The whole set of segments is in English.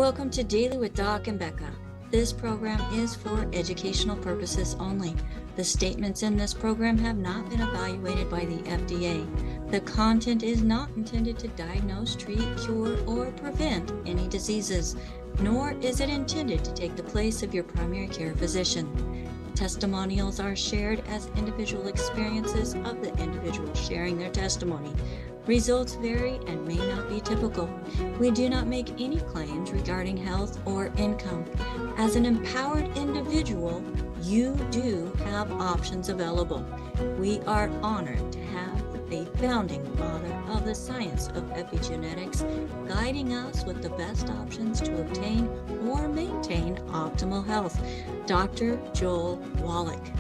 Welcome to Daily with Doc and Becca. This program is for educational purposes only. The statements in this program have not been evaluated by the FDA. The content is not intended to diagnose, treat, cure, or prevent any diseases, nor is it intended to take the place of your primary care physician. Testimonials are shared as individual experiences of the individual sharing their testimony. Results vary and may not be typical. We do not make any claims regarding health or income. As an empowered individual, you do have options available. We are honored to have a founding father of the science of epigenetics guiding us with the best options to obtain or maintain optimal health, Dr. Joel Wallach.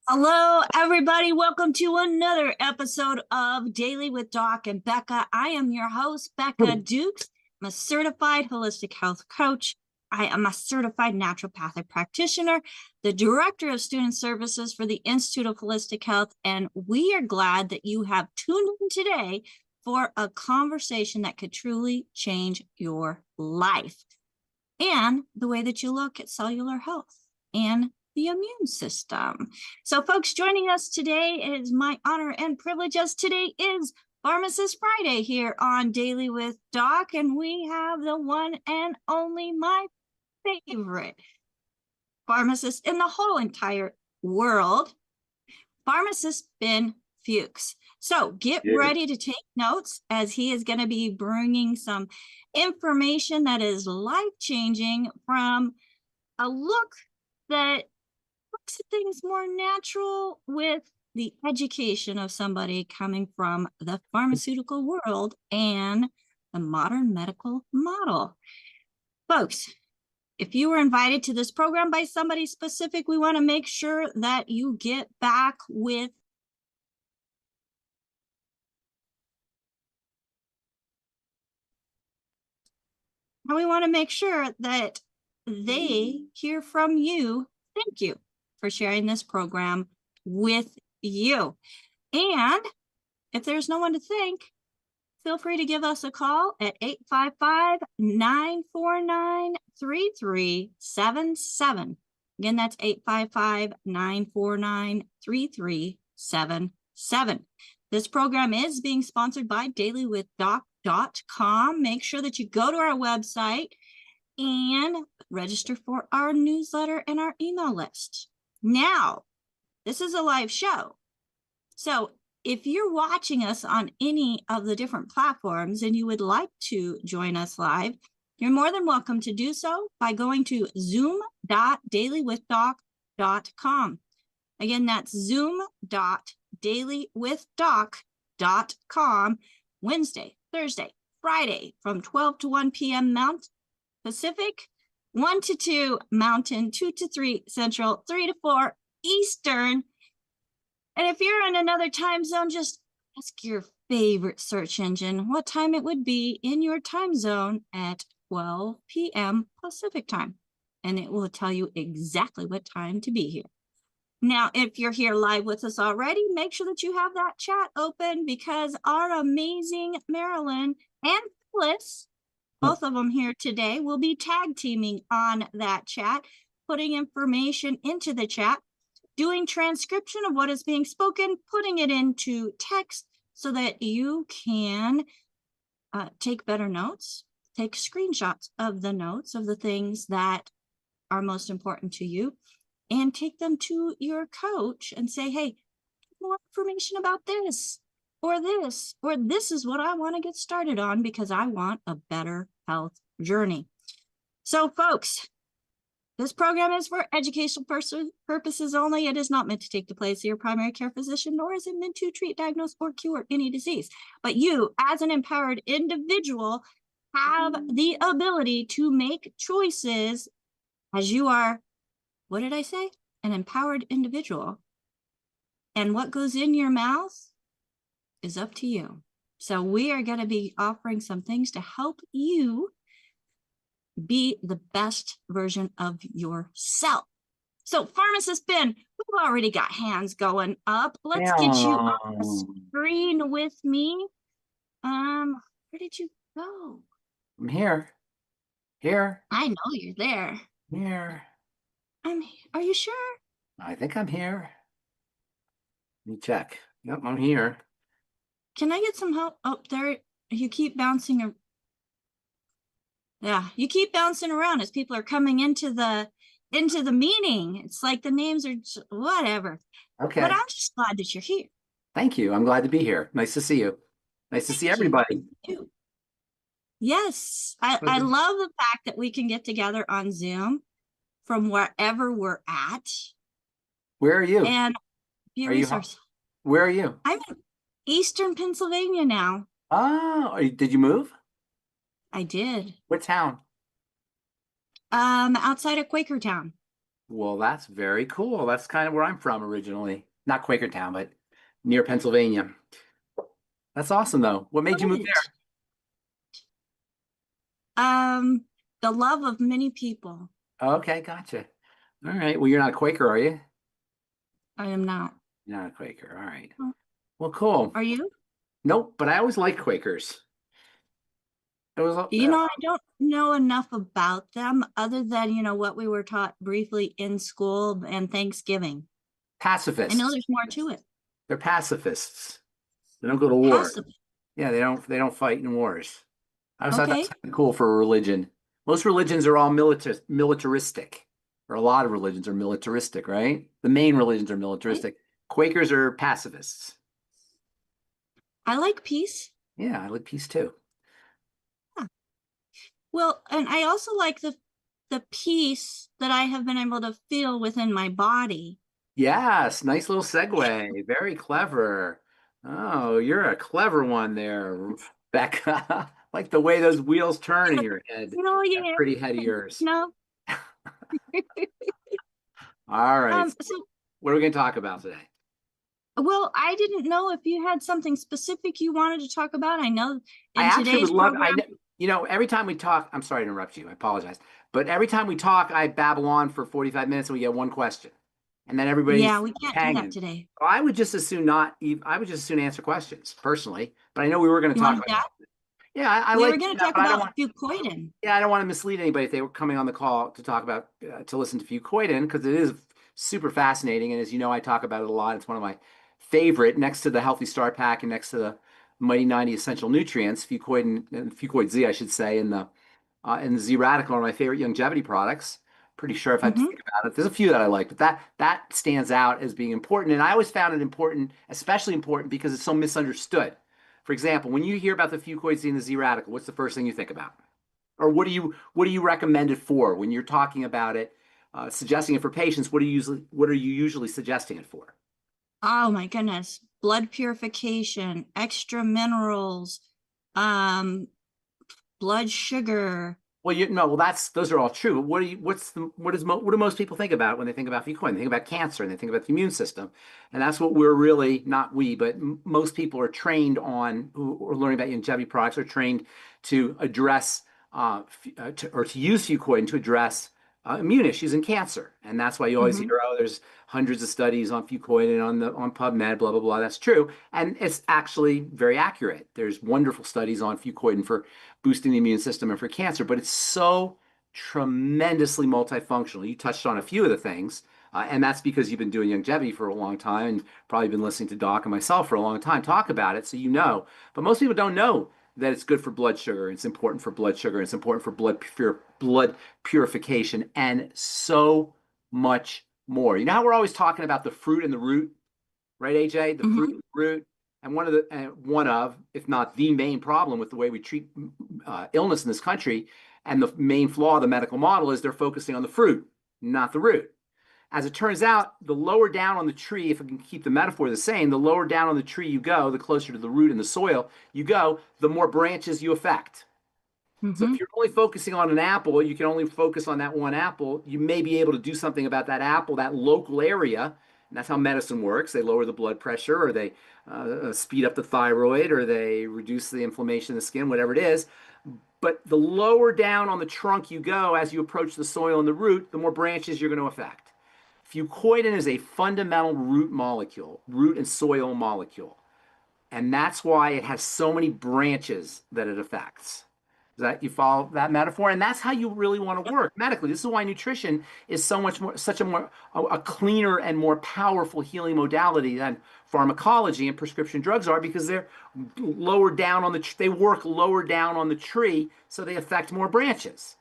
Hello, everybody. Welcome to another episode of Daily with Doc and Becca. I am your host, Becca Dukes. I'm a certified holistic health coach. I am a certified naturopathic practitioner, the director of student services for the Institute of Holistic Health, and we are glad that you have tuned in today for a conversation that could truly change your life and the way that you look at cellular health and the immune system. So folks, joining us today is my honor and privilege, as today is Pharmacist Friday here on Daily with Doc, and we have the one and only, my favorite pharmacist in the whole entire world, Pharmacist Ben Fuchs. So get ready to take notes, as he is going to be bringing some information that is life-changing from a look that looks at things more natural with the education of somebody coming from the pharmaceutical world and the modern medical model. Folks, if you were invited to this program by somebody specific, we want to make sure that you get back with and we want to make sure that they hear from you. Thank you for sharing this program with you. And if there's no one to thank, feel free to give us a call at 855-949-3377. Again, that's 855-949-3377. This program is being sponsored by dailywithdoc.com. Make sure that you go to our website and register for our newsletter and our email list. Now, this is a live show. So if you're watching us on any of the different platforms and you would like to join us live, you're more than welcome to do so by going to zoom.dailywithdoc.com. Again, that's zoom.dailywithdoc.com, Wednesday, Thursday, Friday from 12 to 1 p.m. Mountain Pacific, 1 to 2 Mountain, 2 to 3 Central, 3 to 4 Eastern. And if you're in another time zone, just ask your favorite search engine what time it would be in your time zone at 12 p.m. Pacific time, and it will tell you exactly what time to be here. Now, if you're here live with us already, make sure that you have that chat open, because our amazing Marilyn and Phyllis, both of them here today, will be tag teaming on that chat, putting information into the chat, doing transcription of what is being spoken, putting it into text so that you can take better notes, take screenshots of the notes of the things that are most important to you, and take them to your coach and say, hey, more information about this, or this is what I want to get started on because I want a better health journey. So folks, this program is for educational purposes only. It is not meant to take the place of your primary care physician, nor is it meant to treat, diagnose, or cure any disease. But you, as an empowered individual, have the ability to make choices as you are, what did I say? an empowered individual. And what goes in your mouth is up to you. So we are going to be offering some things to help you be the best version of yourself. So Pharmacist Ben, we've already got hands going up. Let's get you on the screen with me. Where did you go? I'm here. Here. I know you're there. Here. Are you sure? I think I'm here. Let me check. Yep, I'm here. Can I get some help? Oh, there. You keep bouncing. Yeah, you keep bouncing around as people are coming into the meeting. It's like the names are whatever. Okay. But I'm just glad that you're here. Thank you. I'm glad to be here. Nice to see you. Nice to see everybody. Yes, I love the fact that we can get together on Zoom from wherever we're at. Where are you? And be a resource. Where are you? I'm in Eastern Pennsylvania now. Oh, did you move? I did. What town? Outside of Quakertown. Well, that's very cool. That's kind of where I'm from originally. Not Quakertown, but near Pennsylvania. That's awesome, though. What made you move there? The love of many people. Okay, gotcha. All right. Well, you're not a Quaker, are you? I am not. You're not a Quaker. All right. Well, cool. Are you? Nope, but I always liked Quakers. It was, I don't know enough about them other than, what we were taught briefly in school and Thanksgiving. Pacifists. I know there's more to it. They're pacifists. They don't go to war. Yeah, they don't fight in wars. I always thought that's cool for a religion. Most religions are all militaristic, or a lot of religions are militaristic, right? The main religions are militaristic. Right. Quakers are pacifists. I like peace. Yeah, I like peace too. Yeah. Well, and I also like the peace that I have been able to feel within my body. Yes, nice little segue. Very clever. Oh, you're a clever one there, Becca. Like the way those wheels turn in your head. Yeah. That pretty head of yours. No. All right. So what are we going to talk about today? Well, I didn't know if you had something specific you wanted to talk about. I know I actually would love, every time we talk, I'm sorry to interrupt you. I apologize. But every time we talk, I babble on for 45 minutes and we get one question. And then everybody's we can't do that today. Well, I would just as soon I would just as soon answer questions personally. But I know we were going to talk about that. Yeah, we were going to talk about Fucoidin. Yeah, I don't want to mislead anybody if they were coming on the call to talk about, to listen to Fucoidin, because it is super fascinating. And as you know, I talk about it a lot. It's one of my favorite, next to the Healthy Start Pack and next to the Mighty 90 Essential Nutrients, Fucoidin and FucoidZ, I should say, and the ZRadical are my favorite longevity products. Pretty sure if I think about it, there's a few that I like, but that stands out as being important. And I always found it important, especially important because it's so misunderstood. For example, when you hear about the FucoidZ and the ZRadical, what's the first thing you think about? Or what do you recommend it for when you're talking about it, suggesting it for patients? What are you usually suggesting it for? Oh my goodness, blood purification, extra minerals, blood sugar. Well, those are all true. What do most people think about when they think about Fucoidin? They think about cancer and they think about the immune system, and that's what we're really, not we, but most people are trained on, who are learning about longevity products, are trained to address or to use Fucoidin to address immune issues in cancer, and that's why you always hear, oh, there's hundreds of studies on Fucoidin on PubMed, blah blah blah. That's true, and it's actually very accurate. There's wonderful studies on Fucoidin for boosting the immune system and for cancer, but it's so tremendously multifunctional. You touched on a few of the things, and that's because you've been doing longevity for a long time and probably been listening to Doc and myself for a long time talk about it, so you know. But most people don't know that it's good for blood sugar. It's important for blood sugar. It's important for blood purification, and so much more. You know how we're always talking about the fruit and the root, right, AJ? The fruit and the root. And one of, if not the main problem with the way we treat illness in this country, and the main flaw of the medical model, is they're focusing on the fruit, not the root. As it turns out, the lower down on the tree, if I can keep the metaphor the same, the lower down on the tree you go, the closer to the root in the soil you go, the more branches you affect. So Mm-hmm. if you're only focusing on an apple, you can only focus on that one apple. You may be able to do something about that apple, that local area. And that's how medicine works. They lower the blood pressure, or they speed up the thyroid, or they reduce the inflammation of the skin, whatever it is. But the lower down on the trunk you go as you approach the soil and the root, the more branches you're going to affect. Fucoidin is a fundamental root molecule, root and soil molecule. And that's why it has so many branches that it affects. Does that you follow that metaphor? And that's how you really want to Yep. work medically. This is why nutrition is so much more, such a more, a cleaner and more powerful healing modality than pharmacology and prescription drugs are, because they're lower down on the, they work lower down on the tree, so they affect more branches.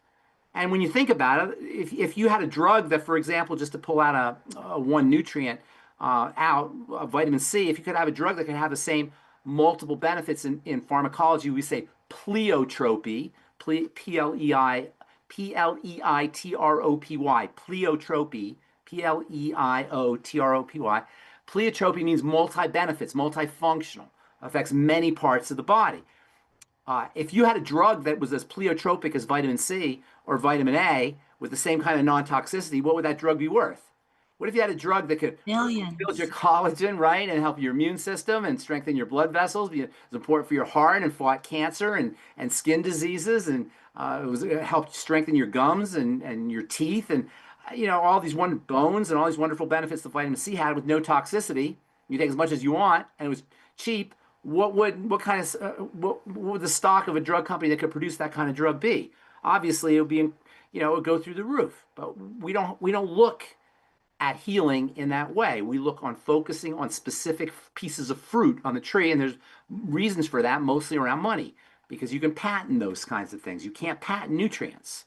And when you think about it, if you had a drug that, for example, just to pull out a one nutrient out, vitamin C, if you could have a drug that could have the same multiple benefits in pharmacology, we say pleiotropy, Pleitropy, pleiotropy, Pleiotropy. Pleiotropy means multi-benefits, multifunctional, affects many parts of the body. If you had a drug that was as pleiotropic as vitamin C or vitamin A with the same kind of non-toxicity, what would that drug be worth? What if you had a drug that could build your Millions. collagen, right, and help your immune system and strengthen your blood vessels, be important for your heart and fought cancer and skin diseases, and it helped strengthen your gums and your teeth, and all these bones and all these wonderful benefits that vitamin C had with no toxicity. You take as much as you want, and it was cheap. What would the stock of a drug company that could produce that kind of drug be? Obviously, it would be, it would go through the roof. But we don't look at healing in that way. We look on focusing on specific pieces of fruit on the tree, and there's reasons for that, mostly around money, because you can patent those kinds of things. You can't patent nutrients.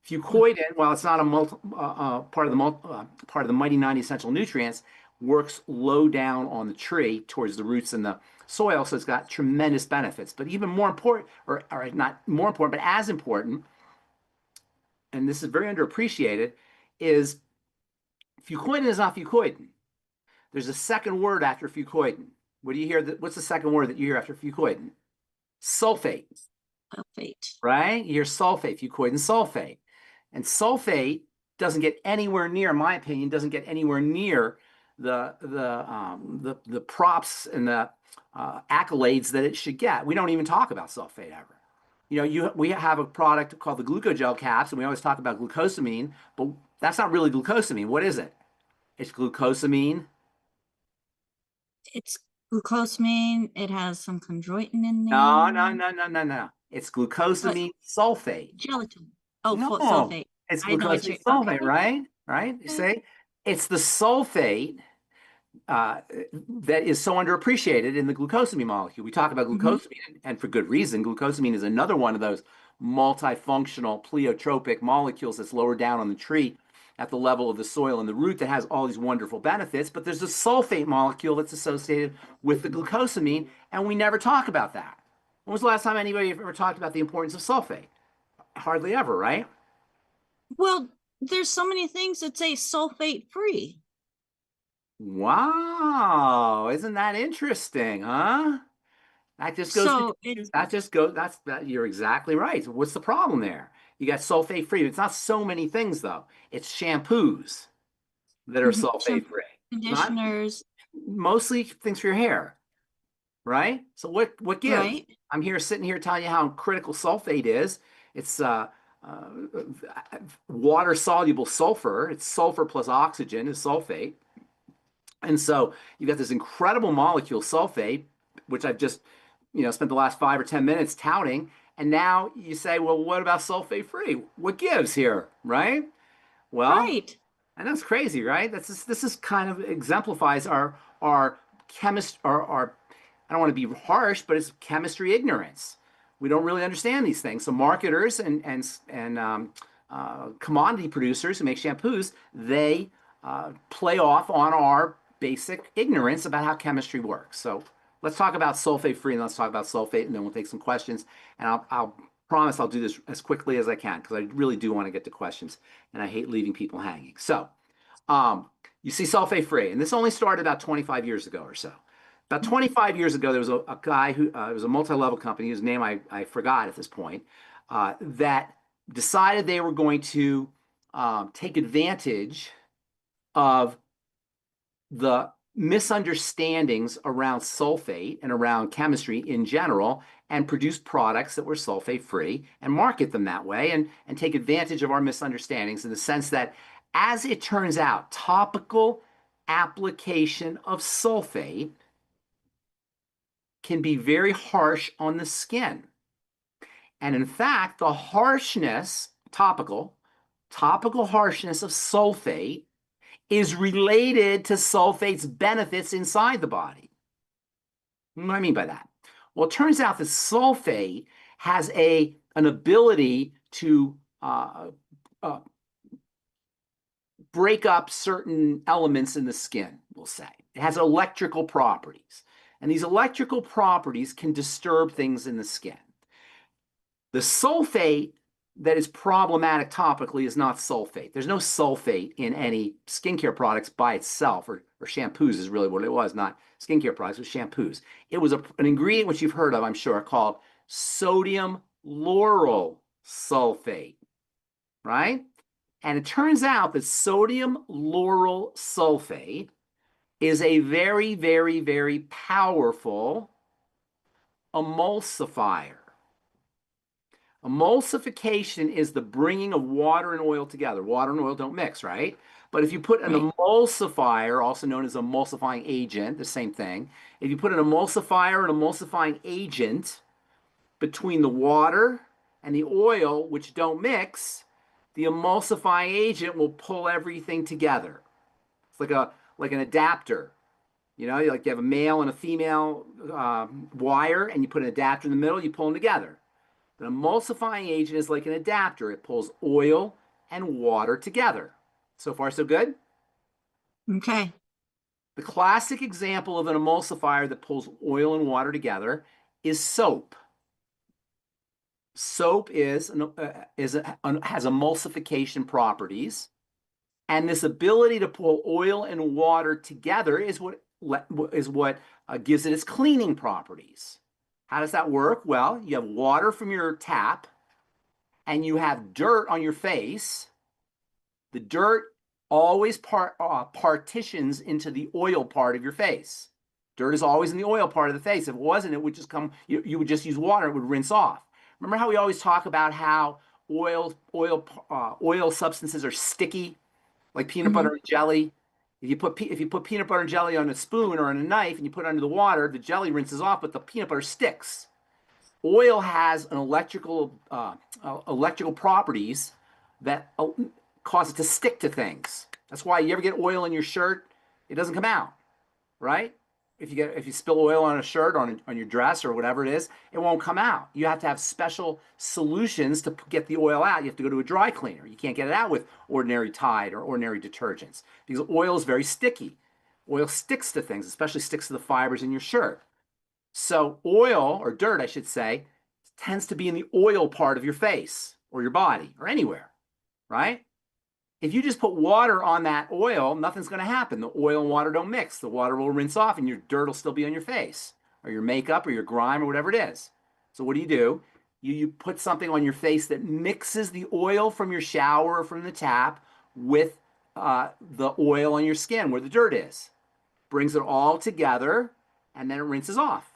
Fucoidin, while it's not a part of the mighty 90 essential nutrients, works low down on the tree towards the roots and the soil, so it's got tremendous benefits. But even more important, or not more important, but as important, and this is very underappreciated, is fucoidin is not fucoidin. There's a second word after fucoidin. What do you hear? What's the second word that you hear after fucoidin? Sulfate, Sulfate. right? You hear sulfate, fucoidin sulfate. And sulfate doesn't get anywhere near, in my opinion, doesn't get anywhere near the props and the accolades that it should get. We don't even talk about sulfate ever. We have a product called the glucogel caps, and we always talk about glucosamine, but that's not really glucosamine. What is it? It's glucosamine. It's glucosamine. It has some chondroitin in No, no, there. no, no, no, no. It's But glucosamine sulfate. gelatin. Oh, No, sulfate. it's I know what glucosamine you're sulfate, okay. right? Right? You Okay. say it's the sulfate uh, that is so underappreciated in the glucosamine molecule. We talk about Mm-hmm. glucosamine, and for good reason. Glucosamine is another one of those multifunctional pleiotropic molecules that's lower down on the tree at the level of the soil and the root that has all these wonderful benefits. But there's a sulfate molecule that's associated with the glucosamine, and we never talk about that. When was the last time anybody ever talked about the importance of sulfate? Hardly ever, right? Well, there's so many things that say sulfate free. Wow, isn't that interesting, huh? That just goes to So it's that just goes that's that you're exactly right. So what's the problem there? You got sulfate free. It's not so many things though. It's shampoos that are sulfate shampoo, free. It's not conditioners, mostly things for your hair, right? So what gives? right? I'm here sitting here telling you how critical sulfate is. It's uh, water soluble sulfur. It's sulfur plus oxygen is sulfate. And so you've got this incredible molecule, sulfate, which I've just, spent the last 5 or 10 minutes touting. And now you say, well, what about sulfate free? What gives here, right? Well, Right. and that's crazy, right? This is kind of exemplifies our chemist our I don't want to be harsh, but it's chemistry ignorance. We don't really understand these things. So marketers and commodity producers who make shampoos, they play off on our basic ignorance about how chemistry works. So let's talk about sulfate free, and let's talk about sulfate, and then we'll take some questions. And I'll promise I'll do this as quickly as I can, because I really do want to get to questions, and I hate leaving people hanging. So you see sulfate free, and this only started about 25 years ago or so. About 25 years ago, there was a guy who it was a multi-level company whose name I forgot at this point. that decided they were going to take advantage of the misunderstandings around sulfate and around chemistry in general and produce products that were sulfate free and market them that way and take advantage of our misunderstandings in the sense that, as it turns out, topical application of sulfate can be very harsh on the skin. And in fact, the harshness, topical harshness of sulfate is related to sulfate's benefits inside the body. What do I mean by that? Well, it turns out that sulfate has an ability to break up certain elements in the skin, we'll say. It has electrical properties. And these electrical properties can disturb things in the skin. The sulfate that is problematic topically is not sulfate. There's no sulfate in any skincare products by itself, or shampoos is really what it was, not skincare products, it was shampoos. It was an ingredient which you've heard of, I'm sure, called sodium lauryl sulfate, right? And it turns out that sodium lauryl sulfate is a very, very, very powerful emulsifier. Emulsification is the bringing of water and oil together. Water and oil don't mix, right? But if you put an emulsifier, also known as emulsifying agent, the same thing, if you put an emulsifier and emulsifying agent between the water and the oil, which don't mix, the emulsifying agent will pull everything together. It's like an adapter. You know, like you have a male and a female wire, and you put an adapter in the middle, you pull them together. The emulsifying agent is like an adapter. It pulls oil and water together. So far, so good? Okay. The classic example of an emulsifier that pulls oil and water together is soap. Soap has emulsification properties, and this ability to pull oil and water together is what gives it its cleaning properties. How does that work? Well, you have water from your tap, and you have dirt on your face. The dirt always partitions into the oil part of your face. Dirt is always in the oil part of the face. If it wasn't, it would just come, you would just use water, it would rinse off. Remember how we always talk about how oil substances are sticky, like peanut butter and jelly? If you put peanut butter and jelly on a spoon or on a knife and you put it under the water, the jelly rinses off, but the peanut butter sticks. Oil has an electrical properties that cause it to stick to things. That's why you ever get oil in your shirt, it doesn't come out, right? If you spill oil on a shirt or on your dress or whatever it is, it won't come out. You have to have special solutions to get the oil out. You have to go to a dry cleaner. You can't get it out with ordinary Tide or ordinary detergents because oil is very sticky. Oil sticks to things, especially sticks to the fibers in your shirt. So oil, or dirt, I should say, tends to be in the oil part of your face or your body or anywhere, right? If you just put water on that oil, nothing's going to happen. The oil and water don't mix. The water will rinse off and your dirt will still be on your face or your makeup or your grime or whatever it is. So what do? You put something on your face that mixes the oil from your shower or from the tap with the oil on your skin where the dirt is. Brings it all together and then it rinses off.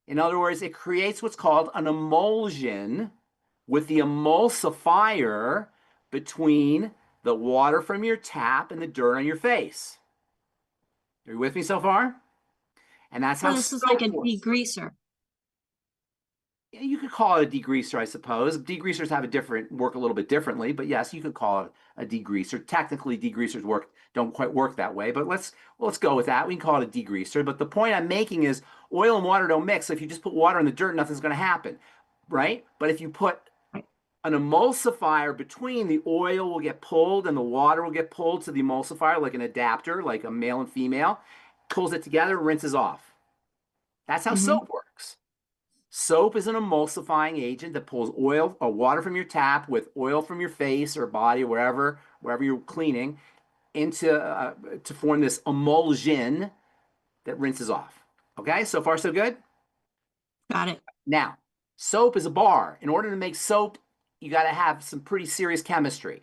In other words, it creates what's called an emulsion with the emulsifier between the water from your tap and the dirt on your face. Are you with me so far? And that's how this is like a degreaser. You could call it a degreaser, I suppose. Degreasers work a little bit differently, but yes, you could call it a degreaser. Technically, degreasers don't quite work that way, but let's go with that. We can call it a degreaser. But the point I'm making is oil and water don't mix. So if you just put water in the dirt, nothing's going to happen, right? But if you put an emulsifier between, the oil will get pulled and the water will get pulled to the emulsifier, like an adapter, like a male and female, pulls it together, rinses off. That's how soap works. Soap is an emulsifying agent that pulls oil or water from your tap with oil from your face or body or wherever you're cleaning into to form this emulsion that rinses off. Okay, so far so good? Got it. Now, Soap is a bar. In order to make soap, you got to have some pretty serious chemistry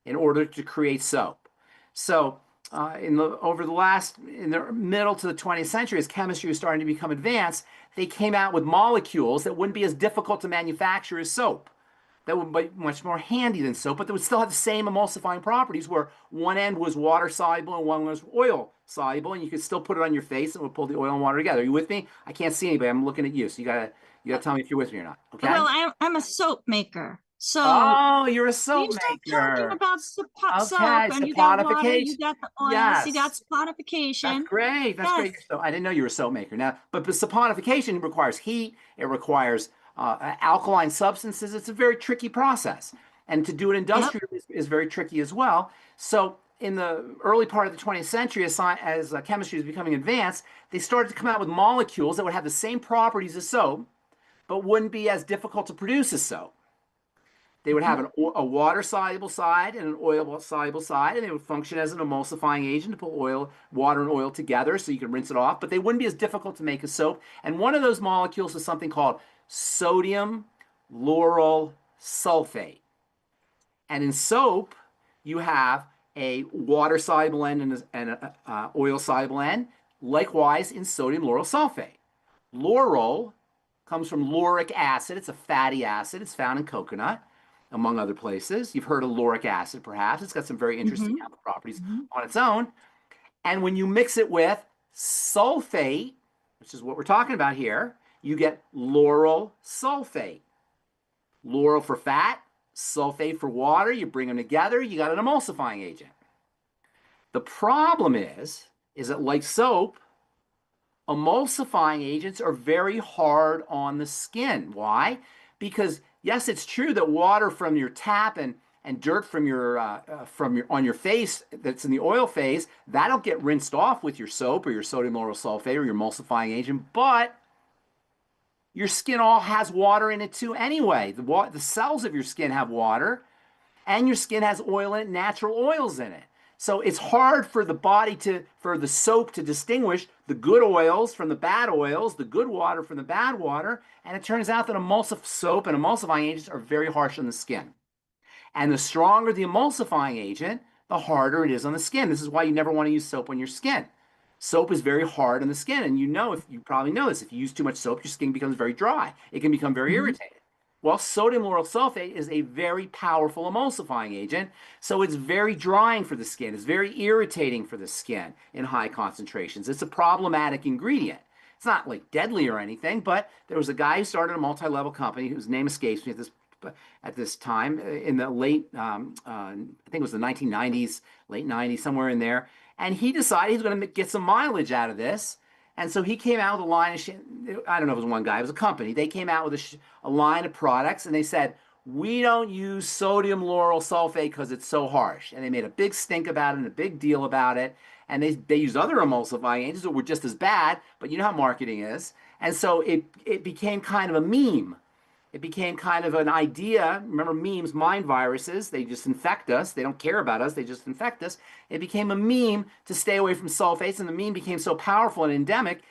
in order to create soap. So, in the middle to the 20th century, as chemistry was starting to become advanced, they came out with molecules that wouldn't be as difficult to manufacture as soap. That would be much more handy than soap, but they would still have the same emulsifying properties where one end was water soluble and one was oil soluble, and you could still put it on your face and it would pull the oil and water together. Are you with me? I can't see anybody. I'm looking at you, so you gotta tell me if you're with me or not. Okay? Well, I'm a soap maker. So Oh, you're a you soap start talking maker. about soap Okay, and you got water, saponification. you got the oils, you got Yes. That's saponification. great. That's Yes. great. So I didn't know you were a soap maker. Now, but saponification requires heat. It requires alkaline substances. It's a very tricky process, and to do it Yep. industrially is very tricky as well. So in the early part of the 20th century, as chemistry is becoming advanced, they started to come out with molecules that would have the same properties as soap, but wouldn't be as difficult to produce as soap. They would have a water-soluble side and an oil-soluble side, and they would function as an emulsifying agent to put water and oil together so you can rinse it off, but they wouldn't be as difficult to make as soap. And one of those molecules is something called sodium lauryl sulfate. And in soap, you have a water-soluble end and an oil-soluble end. Likewise, in sodium lauryl sulfate. Lauryl comes from lauric acid. It's a fatty acid. It's found in coconut, among other places. You've heard of lauric acid, perhaps. It's got some very interesting Mm-hmm. health properties Mm-hmm. on its own. And when you mix it with sulfate, which is what we're talking about here, you get lauryl sulfate. Lauryl for fat, sulfate for water. You bring them together, you got an emulsifying agent. The problem is that like soap, emulsifying agents are very hard on the skin. Why? Because yes, it's true that water from your tap and dirt from your on your face that's in the oil phase, that'll get rinsed off with your soap or your sodium lauryl sulfate or your emulsifying agent, but your skin all has water in it too anyway. The cells of your skin have water, and your skin has oil in it, natural oils in it. So it's hard for for the soap to distinguish the good oils from the bad oils, the good water from the bad water. And it turns out that emulsive soap and emulsifying agents are very harsh on the skin. And the stronger the emulsifying agent, the harder it is on the skin. This is why you never want to use soap on your skin. Soap is very hard on the skin. And if you probably know this, if you use too much soap, your skin becomes very dry. It can become very Mm-hmm. irritated. Well, sodium lauryl sulfate is a very powerful emulsifying agent, so it's very drying for the skin. It's very irritating for the skin in high concentrations. It's a problematic ingredient. It's not like deadly or anything, but there was a guy who started a multi-level company whose name escapes me at this time in the late, I think it was the 1990s, late 90s, somewhere in there. And he decided he's going to get some mileage out of this. And so he came out with a line of, I don't know if it was one guy, it was a company. They came out with a line of products and they said, we don't use sodium lauryl sulfate because it's so harsh. And they made a big stink about it and a big deal about it. And they used other emulsifying agents that were just as bad, but you know how marketing is. And so it became kind of a meme. It became kind of an idea. Remember memes, mind viruses, they just infect us. They don't care about us, they just infect us. It became a meme to stay away from sulfates, and the meme became so powerful and endemic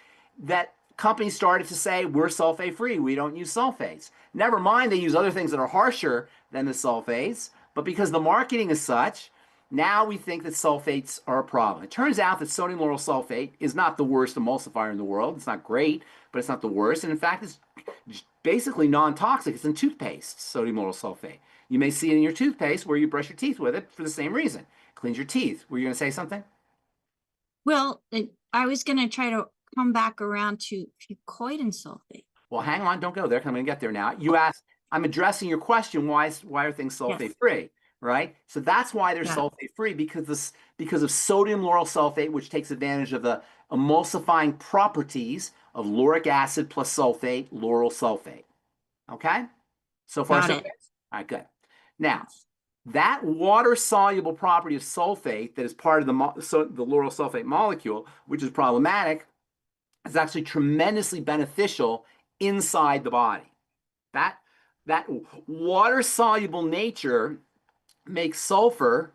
that companies started to say, we're sulfate free, we don't use sulfates. Never mind, they use other things that are harsher than the sulfates, but because the marketing is such, now we think that sulfates are a problem. It turns out that sodium lauryl sulfate is not the worst emulsifier in the world. It's not great, but it's not the worst. And in fact, it's basically non-toxic. It's in toothpaste, sodium lauryl sulfate. You may see it in your toothpaste where you brush your teeth with it for the same reason. It cleans your teeth. Were you going to say something? Well, I was going to try to come back around to fucoidin sulfate. Well, hang on, don't go there. 'Cause I'm going to get there now. You asked, I'm addressing your question. Why are things Yes. sulfate free? Right? So that's why they're Yeah. sulfate free because of sodium lauryl sulfate, which takes advantage of the emulsifying properties of lauric acid plus sulfate, lauryl sulfate. Okay? So far, Got so it. good. All right, good. Now, that water-soluble property of sulfate that is part of the lauryl sulfate molecule, which is problematic, is actually tremendously beneficial inside the body. That water-soluble nature makes sulfur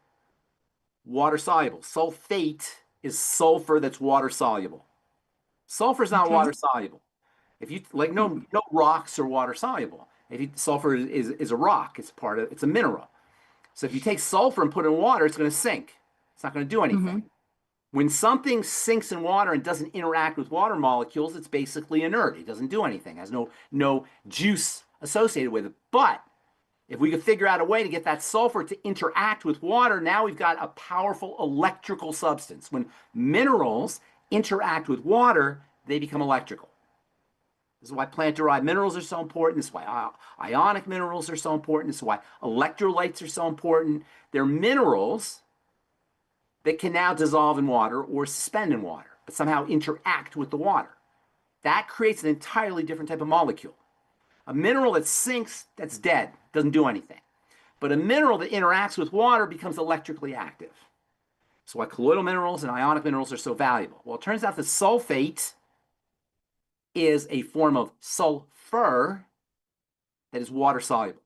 water-soluble. Sulfate is sulfur that's water-soluble. Sulfur is not Okay. water-soluble. If you like, no rocks are water soluble. If you, sulfur is a rock. It's a mineral. So if you take sulfur and put it in water, it's going to sink. It's not going to do anything. Mm-hmm. When something sinks in water and doesn't interact with water molecules, it's basically inert. It doesn't do anything. It has no juice associated with it. But if we could figure out a way to get that sulfur to interact with water, now we've got a powerful electrical substance. When minerals interact with water, they become electrical. This is why plant-derived minerals are so important. This is why ionic minerals are so important. This is why electrolytes are so important. They're minerals that can now dissolve in water or suspend in water, but somehow interact with the water. That creates an entirely different type of molecule. A mineral that sinks, that's dead, doesn't do anything. But a mineral that interacts with water becomes electrically active. That's why colloidal minerals and ionic minerals are so valuable. Well, it turns out that sulfate is a form of sulfur that is water soluble.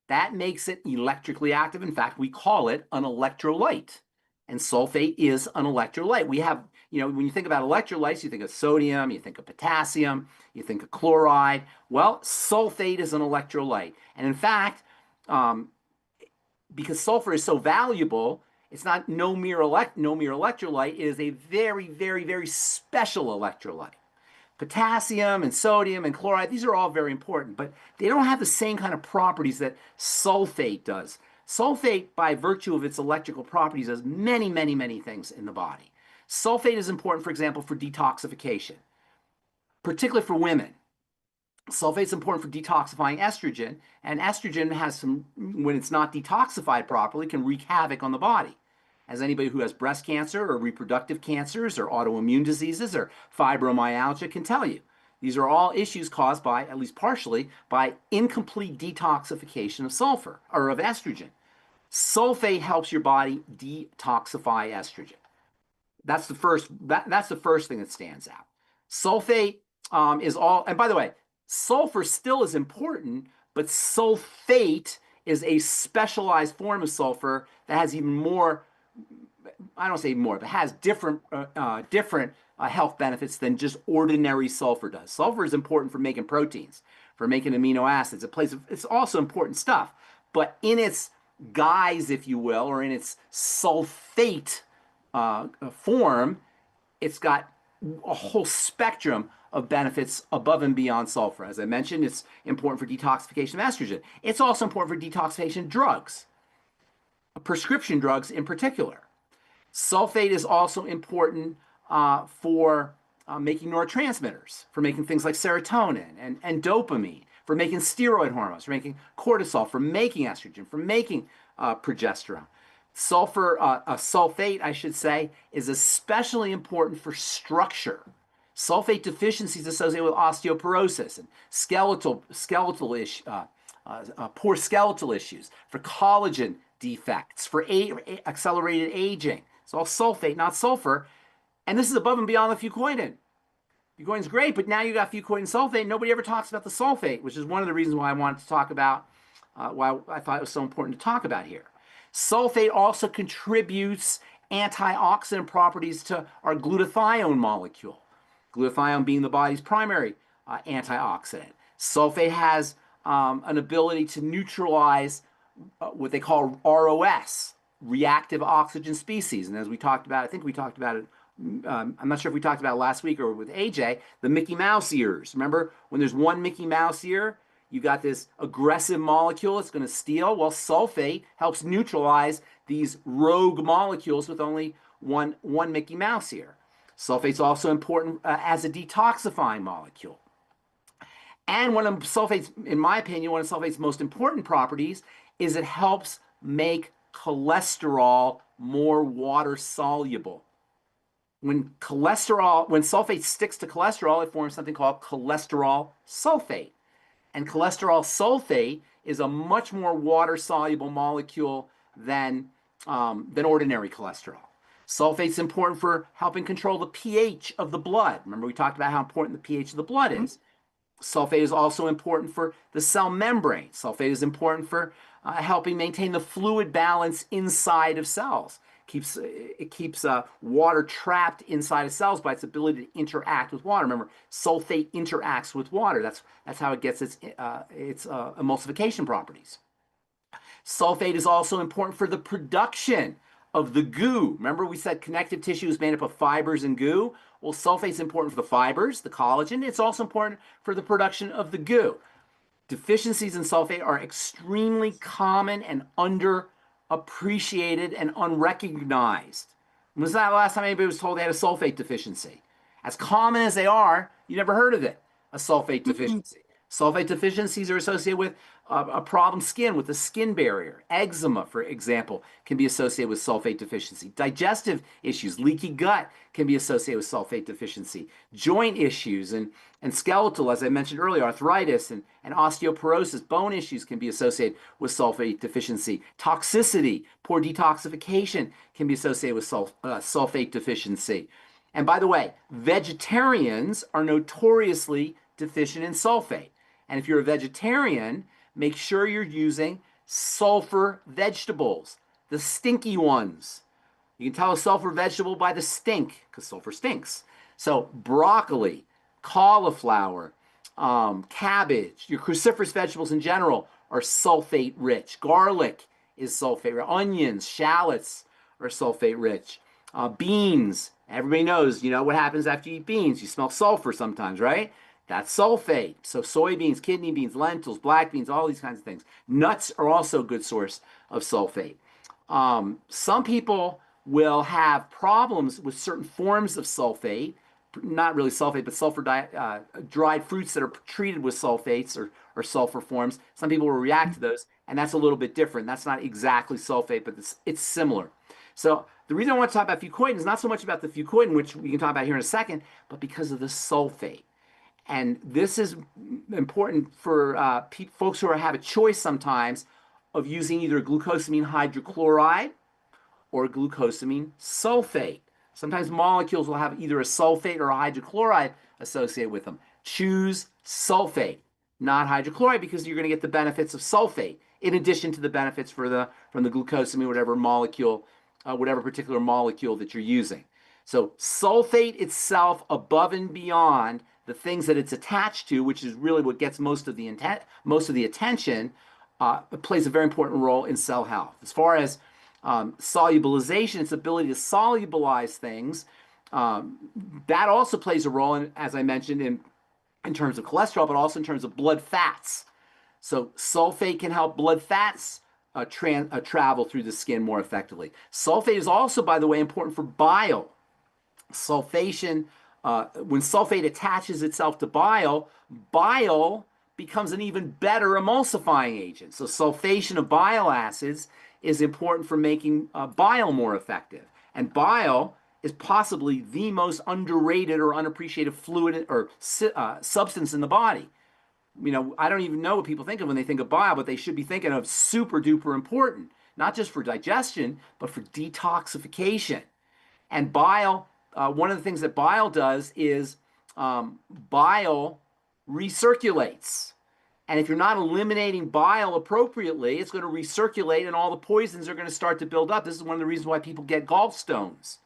That makes it electrically active. In fact, we call it an electrolyte. And sulfate is an electrolyte. We have, when you think about electrolytes, you think of sodium, you think of potassium, you think of chloride. Well, sulfate is an electrolyte. And in fact, because sulfur is so valuable, it's not no mere electrolyte. It is a very, very, very special electrolyte. Potassium and sodium and chloride, these are all very important, but they don't have the same kind of properties that sulfate does. Sulfate, by virtue of its electrical properties, does many, many, many things in the body. Sulfate is important, for example, for detoxification, particularly for women. Sulfate is important for detoxifying estrogen, and estrogen has when it's not detoxified properly, can wreak havoc on the body. As anybody who has breast cancer or reproductive cancers or autoimmune diseases or fibromyalgia can tell you. These are all issues caused by, at least partially, by incomplete detoxification of sulfur or of estrogen. Sulfate helps your body detoxify estrogen. That's the first thing that stands out. Sulfate is all, and by the way, sulfur still is important, but sulfate is a specialized form of sulfur that has even more, I don't say more, but has different health benefits than just ordinary sulfur does. Sulfur is important for making proteins, for making amino acids. It's also important stuff, but in its guise, if you will, or in its sulfate form, it's got a whole spectrum of benefits above and beyond sulfur. As I mentioned, it's important for detoxification of estrogen. It's also important for detoxification of drugs, prescription drugs in particular. Sulfate is also important for making neurotransmitters, for making things like serotonin and dopamine, for making steroid hormones, for making cortisol, for making estrogen, for making progesterone. Sulfate, I should say, is especially important for structure. Sulfate deficiency is associated with osteoporosis and poor skeletal issues, for collagen defects, for accelerated aging. It's all sulfate, not sulfur. And this is above and beyond the fucoidin. Fucoidin's great, but now you got fucoidin sulfate. Nobody ever talks about the sulfate, which is one of the reasons why I wanted to talk about, why I thought it was so important to talk about here. Sulfate also contributes antioxidant properties to our glutathione molecule. Glutathione being the body's primary antioxidant. Sulfate has an ability to neutralize what they call ROS, reactive oxygen species. And as we talked about, I think we talked about it, I'm not sure if we talked about it last week or with AJ, the Mickey Mouse ears. Remember when there's one Mickey Mouse ear, you got this aggressive molecule it's going to steal. Well, sulfate helps neutralize these rogue molecules with only one Mickey Mouse ear. Sulfate's also important as a detoxifying molecule. And one of sulfate's, in my opinion, one of sulfate's most important properties is it helps make cholesterol more water soluble. When sulfate sticks to cholesterol, it forms something called cholesterol sulfate. And cholesterol sulfate is a much more water soluble molecule than ordinary cholesterol. Sulfate's important for helping control the pH of the blood. Remember, we talked about how important the pH of the blood is. Sulfate is also important for the cell membrane. Sulfate is important for helping maintain the fluid balance inside of cells. It keeps water trapped inside of cells by its ability to interact with water. Remember, sulfate interacts with water. That's how it gets its emulsification properties. Sulfate is also important for the production of the goo. Remember, we said connective tissue is made up of fibers and goo. Well, sulfate is important for the fibers, the collagen. It's also important for the production of the goo. Deficiencies in sulfate are extremely common and underappreciated and unrecognized. When was that the last time anybody was told they had a sulfate deficiency? As common as they are, you never heard of it, a sulfate deficiency. Sulfate deficiencies are associated with a problem skin, with the skin barrier. Eczema, for example, can be associated with sulfate deficiency. Digestive issues, leaky gut, can be associated with sulfate deficiency. Joint issues and skeletal, as I mentioned earlier, arthritis and osteoporosis, bone issues can be associated with sulfate deficiency. Toxicity, poor detoxification can be associated with sulfate deficiency. And by the way, vegetarians are notoriously deficient in sulfate. And if you're a vegetarian, make sure you're using sulfur vegetables, the stinky ones. You can tell a sulfur vegetable by the stink, because sulfur stinks. So broccoli, cauliflower, cabbage, your cruciferous vegetables in general are sulfate rich. Garlic is sulfate rich. Onions, shallots are sulfate rich. Beans, everybody knows, you know what happens after you eat beans. You smell sulfur sometimes, right? That's sulfate. So soybeans, kidney beans, lentils, black beans, all these kinds of things. Nuts are also a good source of sulfate. Some people will have problems with certain forms of sulfate, not really sulfate, but sulfur dried fruits that are treated with sulfates or sulfur forms. Some people will react to those, and that's a little bit different. That's not exactly sulfate, but it's similar. So the reason I want to talk about fucoidin is not so much about the fucoidin, which we can talk about here in a second, but because of the sulfate. And this is important for folks who have a choice sometimes of using either glucosamine hydrochloride or glucosamine sulfate. Sometimes molecules will have either a sulfate or a hydrochloride associated with them. Choose sulfate, not hydrochloride, because you're going to get the benefits of sulfate in addition to the benefits from the glucosamine, whatever particular molecule that you're using. So sulfate itself, above and beyond the things that it's attached to, which is really what gets most of the attention, plays a very important role in cell health. As far as solubilization, its ability to solubilize things, that also plays a role, as I mentioned, in terms of cholesterol, but also in terms of blood fats. So sulfate can help blood fats travel through the skin more effectively. Sulfate is also, by the way, important for bile. Sulfation, when sulfate attaches itself to bile, bile becomes an even better emulsifying agent. So sulfation of bile acids is important for making bile more effective. And bile is possibly the most underrated or unappreciated fluid or substance in the body. You know, I don't even know what people think of when they think of bile, but they should be thinking of super duper important, not just for digestion, but for detoxification. And bile, one of the things that bile does is bile recirculates. And if you're not eliminating bile appropriately, it's going to recirculate and all the poisons are going to start to build up. This is one of the reasons why people get gallstones,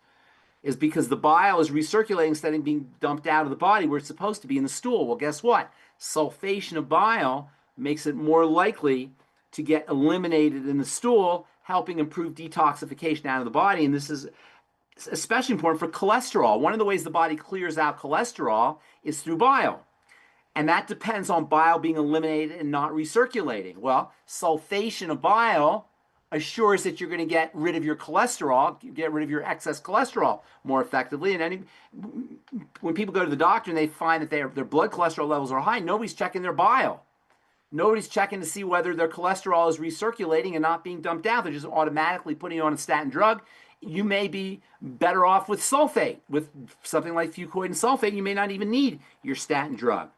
is because the bile is recirculating instead of being dumped out of the body where it's supposed to be in the stool. Well, guess what? Sulfation of bile makes it more likely to get eliminated in the stool, helping improve detoxification out of the body. And this is especially important for cholesterol. One of the ways the body clears out cholesterol is through bile. And that depends on bile being eliminated and not recirculating. Well, sulfation of bile assures that you're going to get rid of your cholesterol, get rid of your excess cholesterol more effectively. And when people go to the doctor and they find that their blood cholesterol levels are high, nobody's checking their bile. Nobody's checking to see whether their cholesterol is recirculating and not being dumped out. They're just automatically putting you on a statin drug. You may be better off with sulfate. With something like fucoidin sulfate, you may not even need your statin drug.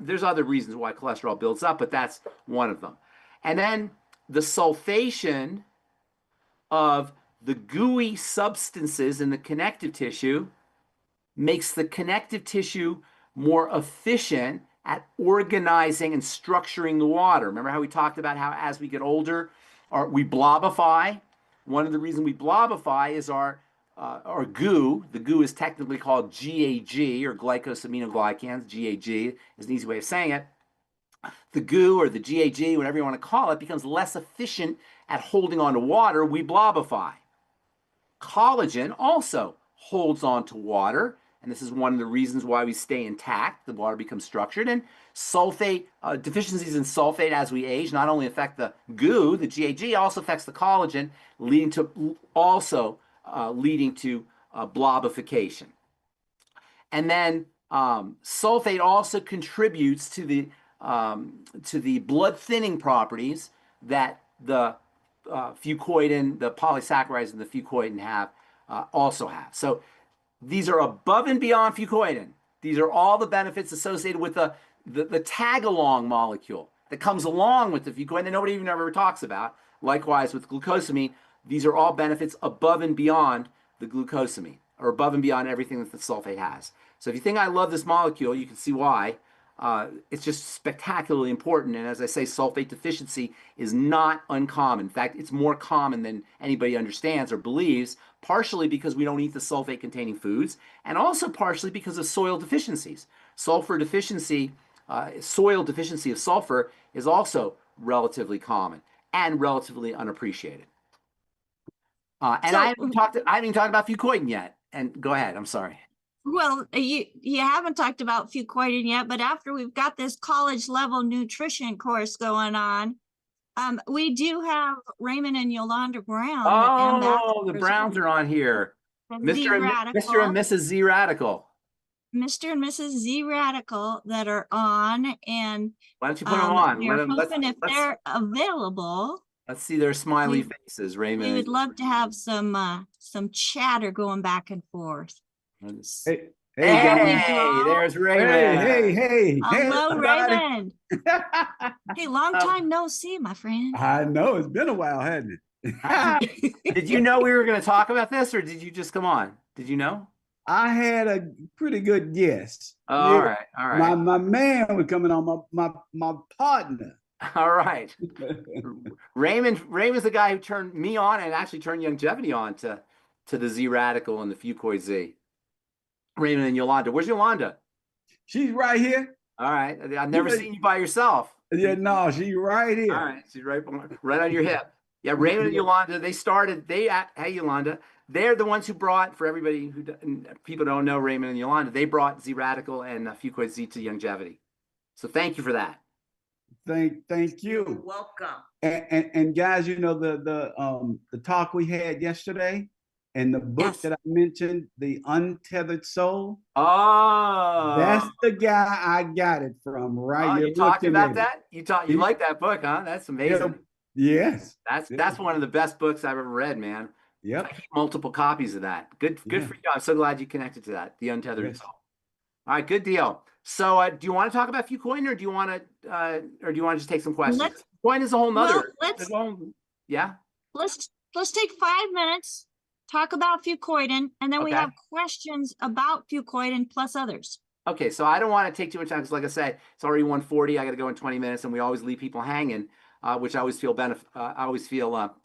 There's other reasons why cholesterol builds up, but that's one of them. And then the sulfation of the gooey substances in the connective tissue makes the connective tissue more efficient at organizing and structuring the water. Remember how we talked about how as we get older, we blobify? one of the reasons we blobify is our goo. The goo is technically called GAG, or glycosaminoglycans. GAG is an easy way of saying it. The goo, or the GAG, whatever you want to call it, becomes less efficient at holding on to water. We blobify. Collagen also holds on to water, and this is one of the reasons why we stay intact. The water becomes structured, and sulfate deficiencies in sulfate as we age not only affect the goo, the GAG, also affects the collagen, leading to blobification. And then sulfate also contributes to the blood thinning properties that the fucoidin, the polysaccharides in the fucoidin also have. So these are above and beyond fucoidin. These are all the benefits associated with the tag-along molecule that comes along with the fucoidin that nobody even ever talks about. Likewise with glucosamine, these are all benefits above and beyond the glucosamine, or above and beyond everything that the sulfate has. So if you think I love this molecule, you can see why. It's just spectacularly important. And as I say, sulfate deficiency is not uncommon. In fact, it's more common than anybody understands or believes, partially because we don't eat the sulfate-containing foods, and also partially because of soil deficiencies. Sulfur deficiency, soil deficiency of sulfur is also relatively common and relatively unappreciated. And I haven't talked about fucoidin yet. And go ahead, I'm sorry. Well, you haven't talked about fucoidin yet, but after we've got this college level nutrition course going on, we do have Raymond and Yolanda Brown. Oh, the Browns are on here. Mr. and Mrs. ZRadical. Mr. and Mrs. ZRadical that are on, and why don't you put them on? We're hoping if they're available. Let's see their smiley faces, Raymond. We would love to have some chatter going back and forth. Hey, there's Raymond. Hey. Hello, Raymond. Hey, long time no see, my friend. I know, it's been a while, hasn't it? Did you know we were going to talk about this, or did you just come on? Did you know? I had a pretty good guess. Oh, yeah. All right. My man was coming on, my partner. All right. Raymond's the guy who turned me on and actually turned Longevity on to the ZRadical and the FucoidZ. Raymond and Yolanda. Where's Yolanda? She's right here. All right. I've never seen you by yourself. Yeah, no, she's right here. All right. She's right on your hip. Yeah, Raymond and Yolanda, hey, Yolanda, they're the ones who brought, for everybody people don't know Raymond and Yolanda, they brought ZRadical and FucoidZ to Longevity. So thank you for that. Thank you. You're welcome. And guys, you know, the talk we had yesterday, and the book that I mentioned, The Untethered Soul. Oh, that's the guy I got it from, right? You talked about that? You like that book, huh? That's amazing. Yes. That's one of the best books I've ever read, man. Yep. I keep multiple copies of that. Good for you. I'm so glad you connected to that. The Untethered Soul. All right, good deal. So do you want to talk about Fucoidin, or do you want to just take some questions? Fucoidin is a whole nother. Yeah. Let's take 5 minutes. Talk about Fucoidin, and then we have questions about Fucoidin plus others. Okay, so I don't want to take too much time because, like I said, it's already 1:40. I got to go in 20 minutes, and we always leave people hanging, which I always feel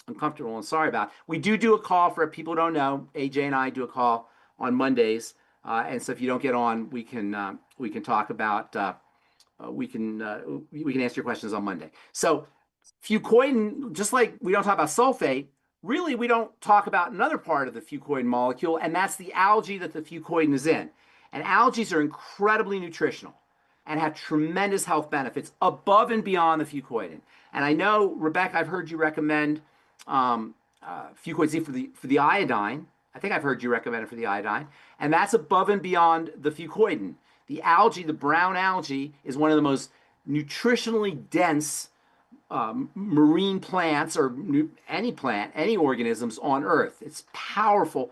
uncomfortable and sorry about. We do a call for people who don't know. AJ and I do a call on Mondays, and so if you don't get on, we can talk about we can answer your questions on Monday. So Fucoidin, just like we don't talk about sulfate. Really, we don't talk about another part of the fucoidin molecule, and that's the algae that the fucoidin is in. And algae are incredibly nutritional and have tremendous health benefits above and beyond the fucoidin. And I know, Rebecca, I've heard you recommend FucoidZ for the iodine. I think I've heard you recommend it for the iodine. And that's above and beyond the fucoidin. The algae, the brown algae, is one of the most nutritionally dense marine plants, or any plant, any organisms on Earth. It's powerful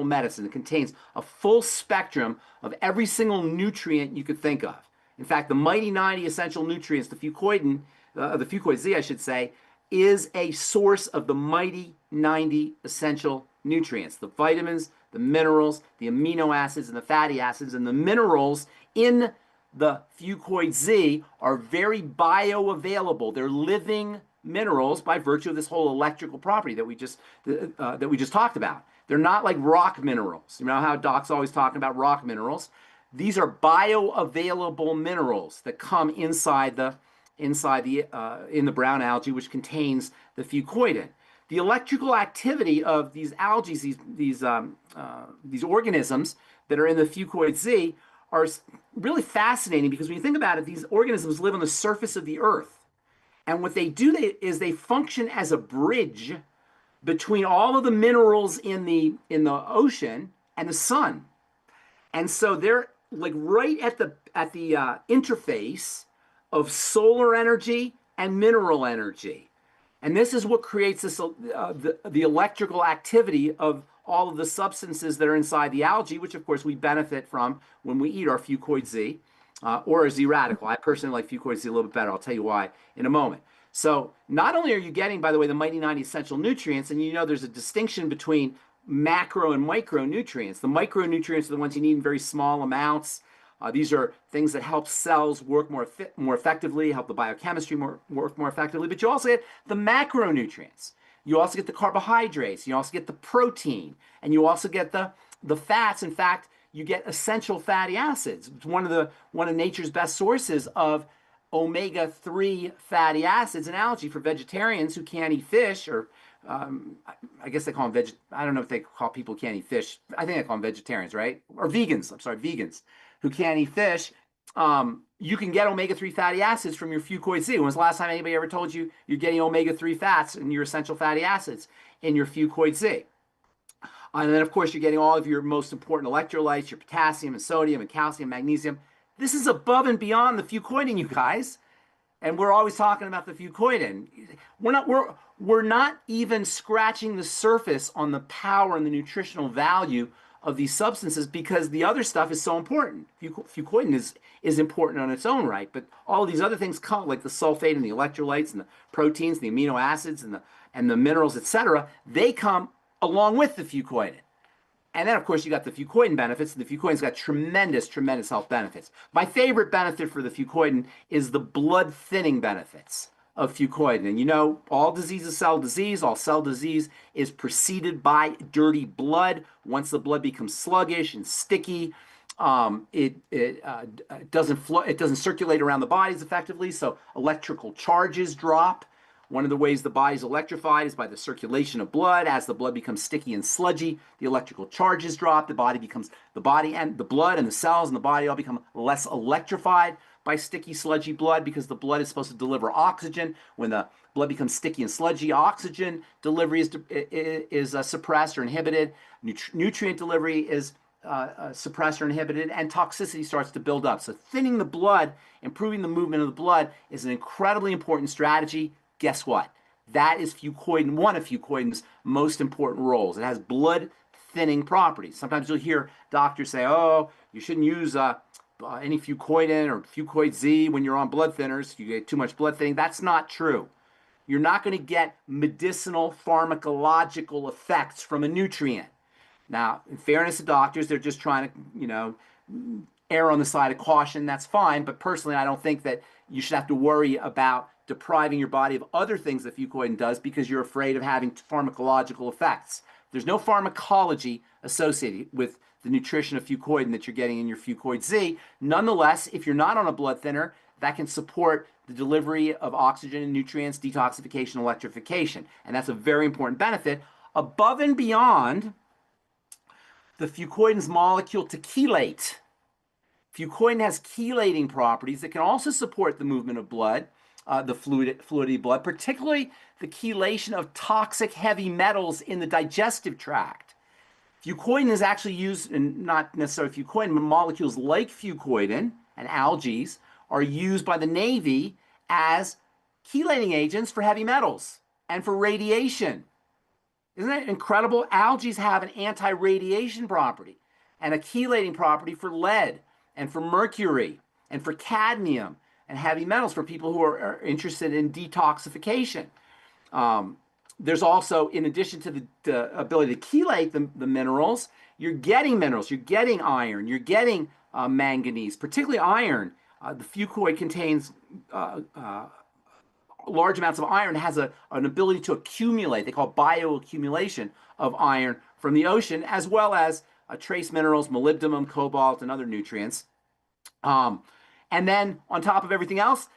medicine. It contains a full spectrum of every single nutrient you could think of. In fact, the mighty 90 essential nutrients, the FucoidZ, I should say, is a source of the mighty 90 essential nutrients. The vitamins, the minerals, the amino acids, and the fatty acids, and the minerals in the FucoidZ are very bioavailable. They're living minerals by virtue of this whole electrical property that we just talked about. They're not like rock minerals. You know how Doc's always talking about rock minerals? These are bioavailable minerals that come in the brown algae, which contains the fucoidin. The electrical activity of these algae, these organisms that are in the FucoidZ, are really fascinating because when you think about it, these organisms live on the surface of the earth. And what they do is they function as a bridge between all of the minerals in the ocean and the sun. And so they're like right at the interface of solar energy and mineral energy. And this is what creates this the electrical activity of all of the substances that are inside the algae, which of course we benefit from when we eat our FucoidZ or a ZRadical. I personally like FucoidZ a little bit better. I'll tell you why in a moment. So not only are you getting, by the way, the mighty 90 essential nutrients, and you know there's a distinction between macro and micronutrients. The micronutrients are the ones you need in very small amounts. These are things that help cells work more effectively, help the biochemistry work more effectively. But you also get the macronutrients. You also get the carbohydrates. You also get the protein, and you also get the fats. In fact, you get essential fatty acids. It's one of nature's best sources of omega-3 fatty acids in algae for vegetarians who can't eat fish, or I guess they call them I don't know if they call people who can't eat fish. I think they call them vegetarians, right? Or vegans. I'm sorry, vegans who can't eat fish. You can get omega-3 fatty acids from your FucoidZ. When was the last time anybody ever told you you're getting omega-3 fats and your essential fatty acids in your FucoidZ? And then, of course, you're getting all of your most important electrolytes, your potassium and sodium and calcium, magnesium. This is above and beyond the fucoidin, you guys. And we're always talking about the fucoidin. We're not even scratching the surface on the power and the nutritional value of these substances because the other stuff is so important. Fucoidin is important on its own right, but all of these other things come, like the sulfate and the electrolytes and the proteins, the amino acids and the minerals, etc. They come along with the fucoidin. And then, of course, you got the fucoidin benefits. The fucoidin's got tremendous, tremendous health benefits. My favorite benefit for the fucoidin is the blood thinning benefits of fucoidin. And you know, all disease is cell disease. All cell disease is preceded by dirty blood. Once the blood becomes sluggish and sticky, it doesn't circulate around the bodies effectively. So electrical charges drop. One of the ways the body's electrified is by the circulation of blood. As the blood becomes sticky and sludgy, the electrical charges drop. The body and the blood and the cells in the body all become less electrified by sticky, sludgy blood because the blood is supposed to deliver oxygen. When the blood becomes sticky and sludgy, oxygen delivery is suppressed or inhibited. Nutrient delivery is suppressed or inhibited, and toxicity starts to build up. So thinning the blood, improving the movement of the blood is an incredibly important strategy. Guess what? That is fucoidin, one of fucoidin's most important roles. It has blood thinning properties. Sometimes you'll hear doctors say, oh, you shouldn't use any fucoidin or FucoidZ when you're on blood thinners. You get too much blood thinning. That's not true. You're not going to get medicinal pharmacological effects from a nutrient. Now, in fairness to doctors, they're just trying to, err on the side of caution. That's fine. But personally, I don't think that you should have to worry about depriving your body of other things that fucoidin does because you're afraid of having pharmacological effects. There's no pharmacology associated with the nutrition of fucoidin that you're getting in your FucoidZ. Nonetheless, if you're not on a blood thinner, that can support the delivery of oxygen and nutrients, detoxification, electrification. And that's a very important benefit above and beyond the fucoidin's molecule to chelate. Fucoidin has chelating properties that can also support the movement of blood, the fluidity blood, particularly the chelation of toxic heavy metals in the digestive tract. Fucoidin is actually used, and not necessarily fucoidin, but molecules like fucoidin and algae are used by the Navy as chelating agents for heavy metals and for radiation. Isn't that incredible? Algae have an anti-radiation property and a chelating property for lead and for mercury and for cadmium and heavy metals for people who are interested in detoxification. There's also, in addition to the ability to chelate the minerals, you're getting iron, you're getting manganese, particularly iron. The fucoid contains large amounts of iron, has an ability to accumulate. They call it bioaccumulation of iron from the ocean, as well as trace minerals, molybdenum, cobalt, and other nutrients. And then on top of everything else,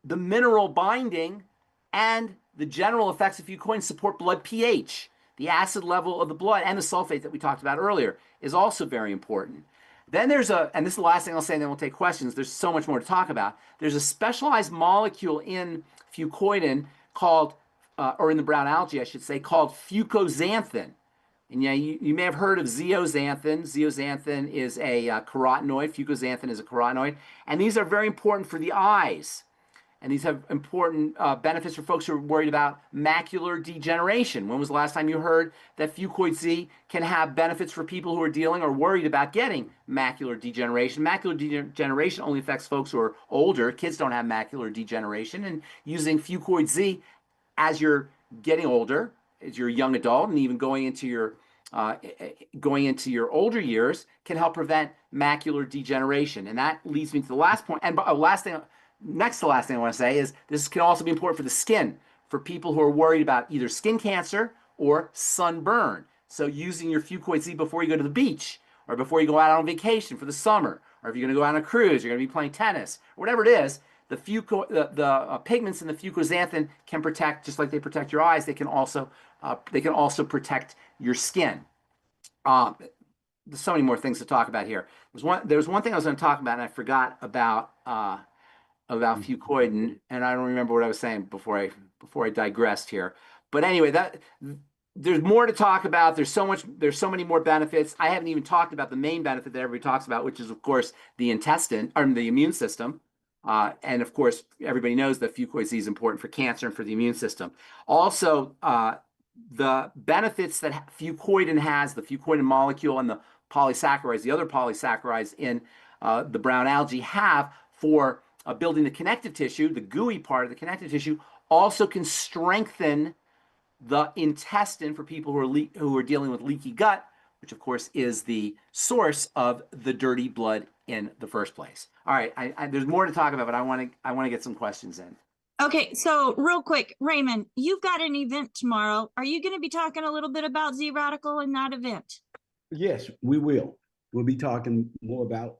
the mineral binding and the general effects of Fucoidin support blood pH. The acid level of the blood and the sulfate that we talked about earlier is also very important. Then there's and this is the last thing I'll say, and then we'll take questions. There's so much more to talk about. There's a specialized molecule in Fucoidin called, or in the brown algae, I should say, called fucoxanthin. And yeah, you may have heard of zeaxanthin. Zeaxanthin is a carotenoid. Fucoxanthin is a carotenoid. And these are very important for the eyes. And these have important benefits for folks who are worried about macular degeneration. When was the last time you heard that FucoidZ can have benefits for people who are dealing or worried about getting macular degeneration? Macular degeneration only affects folks who are older. Kids don't have macular degeneration. And using FucoidZ as you're getting older, as you're a young adult, and even going into your older years, can help prevent macular degeneration. And that leads me to the last point. And next to the last thing I want to say is this can also be important for the skin, for people who are worried about either skin cancer or sunburn. So using your FucoidZ before you go to the beach, or before you go out on vacation for the summer, or if you're going to go out on a cruise, you're going to be playing tennis, or whatever it is, the pigments in the fucoxanthin can protect, just like they protect your eyes, they can also protect your skin. There's so many more things to talk about here. There was one thing I was going to talk about, and I forgot about Fucoidin, and I don't remember what I was saying before I digressed here. But anyway, there's more to talk about. There's so many more benefits. I haven't even talked about the main benefit that everybody talks about, which is of course the intestine or the immune system. And of course, everybody knows that FucoidZ is important for cancer and for the immune system. Also, the benefits that Fucoidin has, the Fucoidin molecule and the polysaccharides, the other polysaccharides in the brown algae have for building the connective tissue, the gooey part of the connective tissue, also can strengthen the intestine for people who are dealing with leaky gut, which of course is the source of the dirty blood in the first place. All right, there's more to talk about, but I want to get some questions in. Okay, so real quick, Raymond, you've got an event tomorrow. Are you going to be talking a little bit about ZRadical in that event? Yes, we will. We'll be talking more about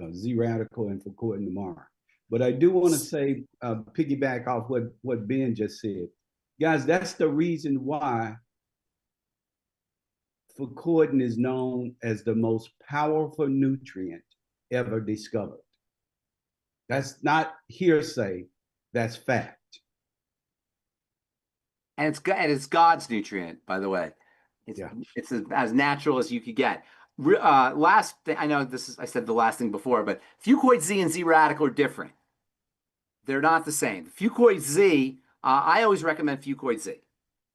ZRadical and Fucoidin tomorrow. But I do want to say, piggyback off what Ben just said. Guys, that's the reason why Fucoidin is known as the most powerful nutrient ever discovered. That's not hearsay, that's fact. And it's God's nutrient, by the way. It's as natural as you could get. Last thing, I know I said the last thing before, but FucoidZ and ZRadical are different. They're not the same. FucoidZ, I always recommend FucoidZ.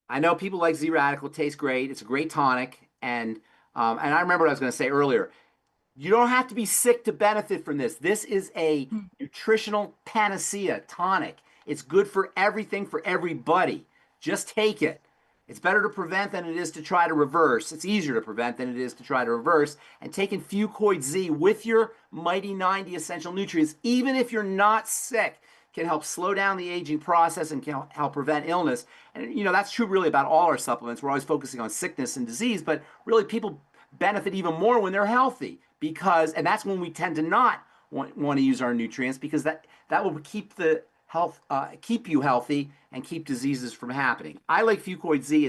I know people like ZRadical, it tastes great. It's a great tonic. And I remember what I was going to say earlier. You don't have to be sick to benefit from this. This is a nutritional panacea tonic. It's good for everything, for everybody. Just take it. It's better to prevent than it is to try to reverse. It's easier to prevent than it is to try to reverse. And taking FucoidZ with your Mighty 90 essential nutrients, even if you're not sick, can help slow down the aging process and can help prevent illness. And, that's true really about all our supplements. We're always focusing on sickness and disease, but really people benefit even more when they're healthy and that's when we tend to not want to use our nutrients because that will keep you healthy and keep diseases from happening. I like FucoidZ.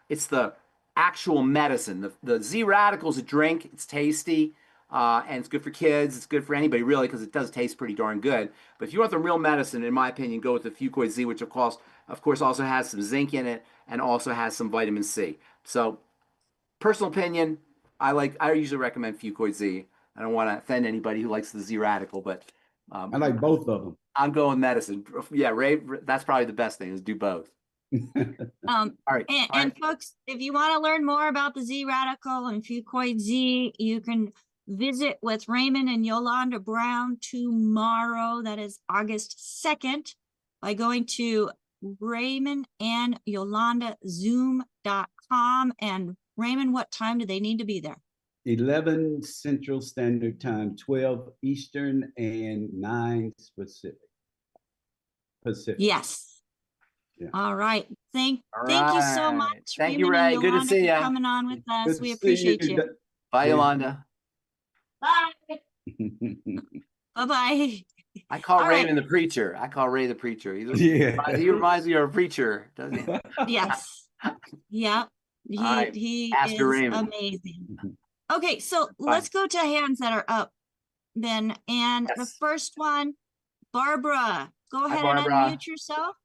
It's the actual medicine. The ZRadical is a drink. It's tasty. And it's good for kids. It's good for anybody, really, because it does taste pretty darn good. But if you want the real medicine, in my opinion, go with the FucoidZ, which of course also has some zinc in it and also has some vitamin C. So, personal opinion, I usually recommend FucoidZ. I don't want to offend anybody who likes the ZRadical, but I like both of them. I'm going medicine. Yeah, Ray, that's probably the best thing is do both. All right. And folks, if you want to learn more about the ZRadical and FucoidZ, you can visit with Raymond and Yolanda Brown tomorrow. That is August 2nd by going to RaymondandYolandaZoom.com. And Raymond, what time do they need to be there? 11 Central Standard Time, 12 Eastern, and 9 Pacific. Pacific. Yes. Yeah. All right. Thank All you so right. much, Thank you, Raymond and Ray. Good to Yolanda, see for ya. coming on with us. Good We to see appreciate you. Bye, Yeah. Yolanda. Bye. Bye-bye. I call All right. Raymond the preacher. I call Ray the preacher. Yeah. He reminds me of a preacher, doesn't he? Yes. Yeah. All right. He Ask her, is Raymond. amazing. Okay, so let's go to hands that are up, Ben. And the Yes. first one, Barbara. Go Hi, ahead and Barbara. unmute yourself.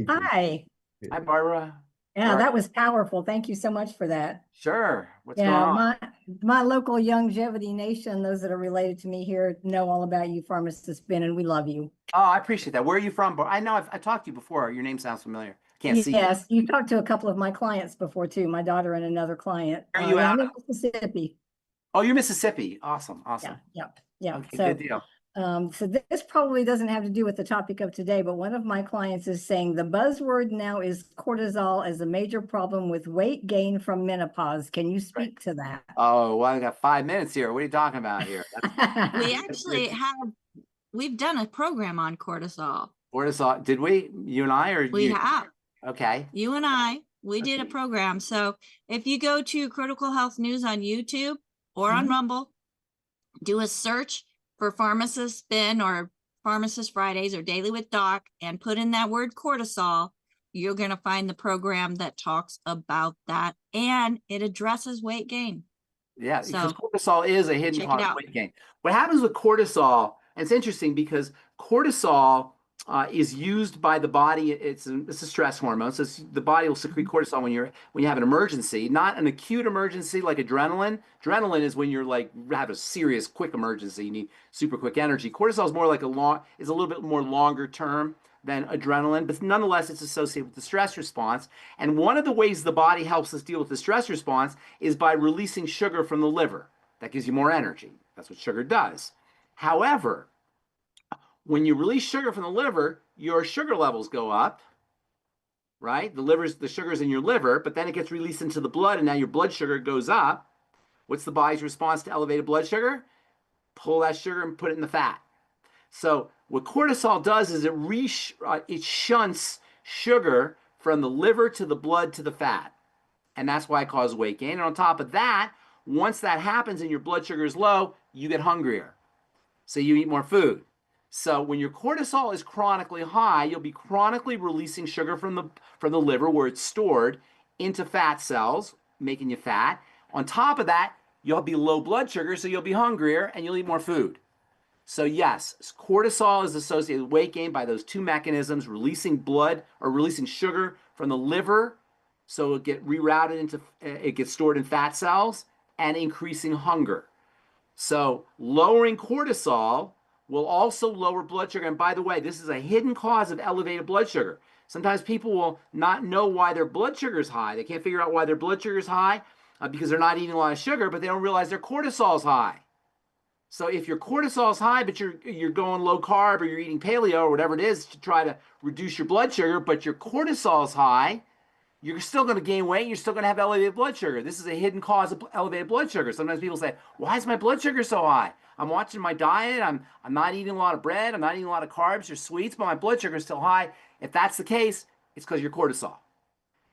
Hi. Hi, Barbara. Yeah, All that right. was powerful. Thank you so much for that. Sure. What's going Yeah, on? my local longevity nation, those that are related to me here, know all about you, Pharmacist Ben, and we love you. Oh, I appreciate that. Where are you from? I know I've talked to you before. Your name sounds familiar. Can't see you. Yes, you talked to a couple of my clients before too, my daughter and another client. Where are you I'm out in Mississippi. Oh, you're Mississippi. Awesome. Awesome. Yeah. Okay, So, good deal. so this probably doesn't have to do with the topic of today, but one of my clients is saying the buzzword now is cortisol as a major problem with weight gain from menopause. Can you speak to that? Oh, well, I got 5 minutes here. What are you talking about here? We actually we've done a program on cortisol. Cortisol. Did we? You and I, or We you? have. Okay. You and I, we did a program. So if you go to Critical Health News on YouTube or on Rumble, do a search for Pharmacist Ben or Pharmacist Fridays or Daily with Doc and put in that word cortisol, you're going to find the program that talks about that, and it addresses weight gain. Yeah, because So cortisol is a hidden check it cause of out. weight gain. What happens with cortisol, and it's interesting because cortisol is used by the body. It's a stress hormone, so the body will secrete cortisol when you have an emergency, not an acute emergency like adrenaline. Adrenaline is when you're like have a serious quick emergency, you need super quick energy. Cortisol is more like a little bit more longer term than adrenaline, but nonetheless it's associated with the stress response. And one of the ways the body helps us deal with the stress response is by releasing sugar from the liver. That gives you more energy. That's what sugar does. However, when you release sugar from the liver, your sugar levels go up, right? The sugar's in your liver, but then it gets released into the blood, and now your blood sugar goes up. What's the body's response to elevated blood sugar? Pull that sugar and put it in the fat. So what cortisol does is it shunts sugar from the liver to the blood to the fat, and that's why it causes weight gain. And on top of that, once that happens and your blood sugar is low, you get hungrier, so you eat more food. So when your cortisol is chronically high, you'll be chronically releasing sugar from the liver where it's stored into fat cells, making you fat. On top of that, you'll be low blood sugar, so you'll be hungrier and you'll eat more food. So yes, cortisol is associated with weight gain by those two mechanisms: releasing blood or releasing sugar from the liver, so it gets stored in fat cells, and increasing hunger. So lowering cortisol will also lower blood sugar. And by the way, this is a hidden cause of elevated blood sugar. Sometimes people will not know why their blood sugar is high. They can't figure out why their blood sugar is high because they're not eating a lot of sugar, but they don't realize their cortisol is high. So if your cortisol is high, but you're going low carb or you're eating paleo or whatever it is to try to reduce your blood sugar, but your cortisol is high, you're still going to gain weight. You're still going to have elevated blood sugar. This is a hidden cause of elevated blood sugar. Sometimes people say, "Why is my blood sugar so high? I'm watching my diet. I'm not eating a lot of bread. I'm not eating a lot of carbs or sweets, but my blood sugar is still high." If that's the case, it's because your cortisol.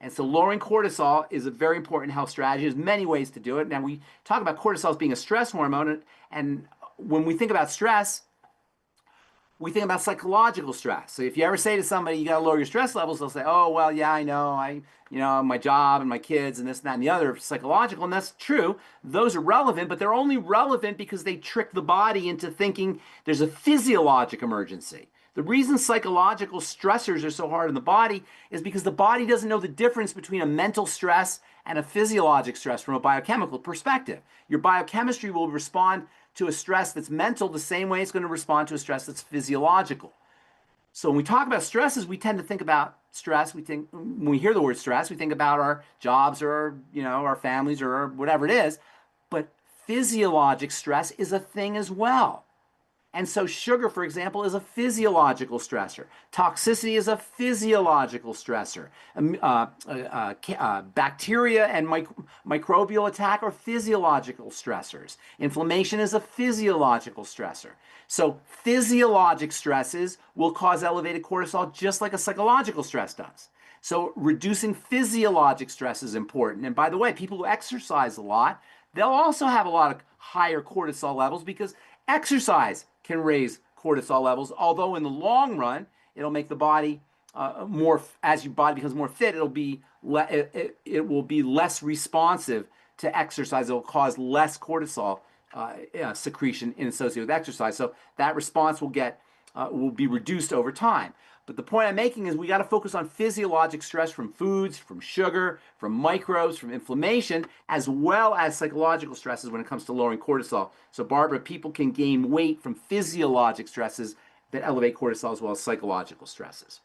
And so lowering cortisol is a very important health strategy. There's many ways to do it. Now we talk about cortisol as being a stress hormone, and when we think about stress, we think about psychological stress. So if you ever say to somebody, you got to lower your stress levels, they'll say, "Oh, well, yeah, I know. My job and my kids and this and that and the other, psychological." And that's true. Those are relevant, but they're only relevant because they trick the body into thinking there's a physiologic emergency. The reason psychological stressors are so hard on the body is because the body doesn't know the difference between a mental stress and a physiologic stress from a biochemical perspective. Your biochemistry will respond to a stress that's mental the same way it's going to respond to a stress that's physiological. So when we talk about stresses, we tend to think about stress. When we hear the word stress, we think about our jobs or our families or whatever it is. But physiologic stress is a thing as well. And so sugar, for example, is a physiological stressor. Toxicity is a physiological stressor. Bacteria and microbial attack are physiological stressors. Inflammation is a physiological stressor. So physiologic stresses will cause elevated cortisol just like a psychological stress does. So reducing physiologic stress is important. And by the way, people who exercise a lot, they'll also have a lot of higher cortisol levels because exercise can raise cortisol levels, although in the long run, it'll make the body as your body becomes more fit, it will be less responsive to exercise. It will cause less cortisol secretion associated with exercise. So that response will be reduced over time. But the point I'm making is we got to focus on physiologic stress from foods, from sugar, from microbes, from inflammation, as well as psychological stresses when it comes to lowering cortisol. So Barbara, people can gain weight from physiologic stresses that elevate cortisol as well as psychological stresses.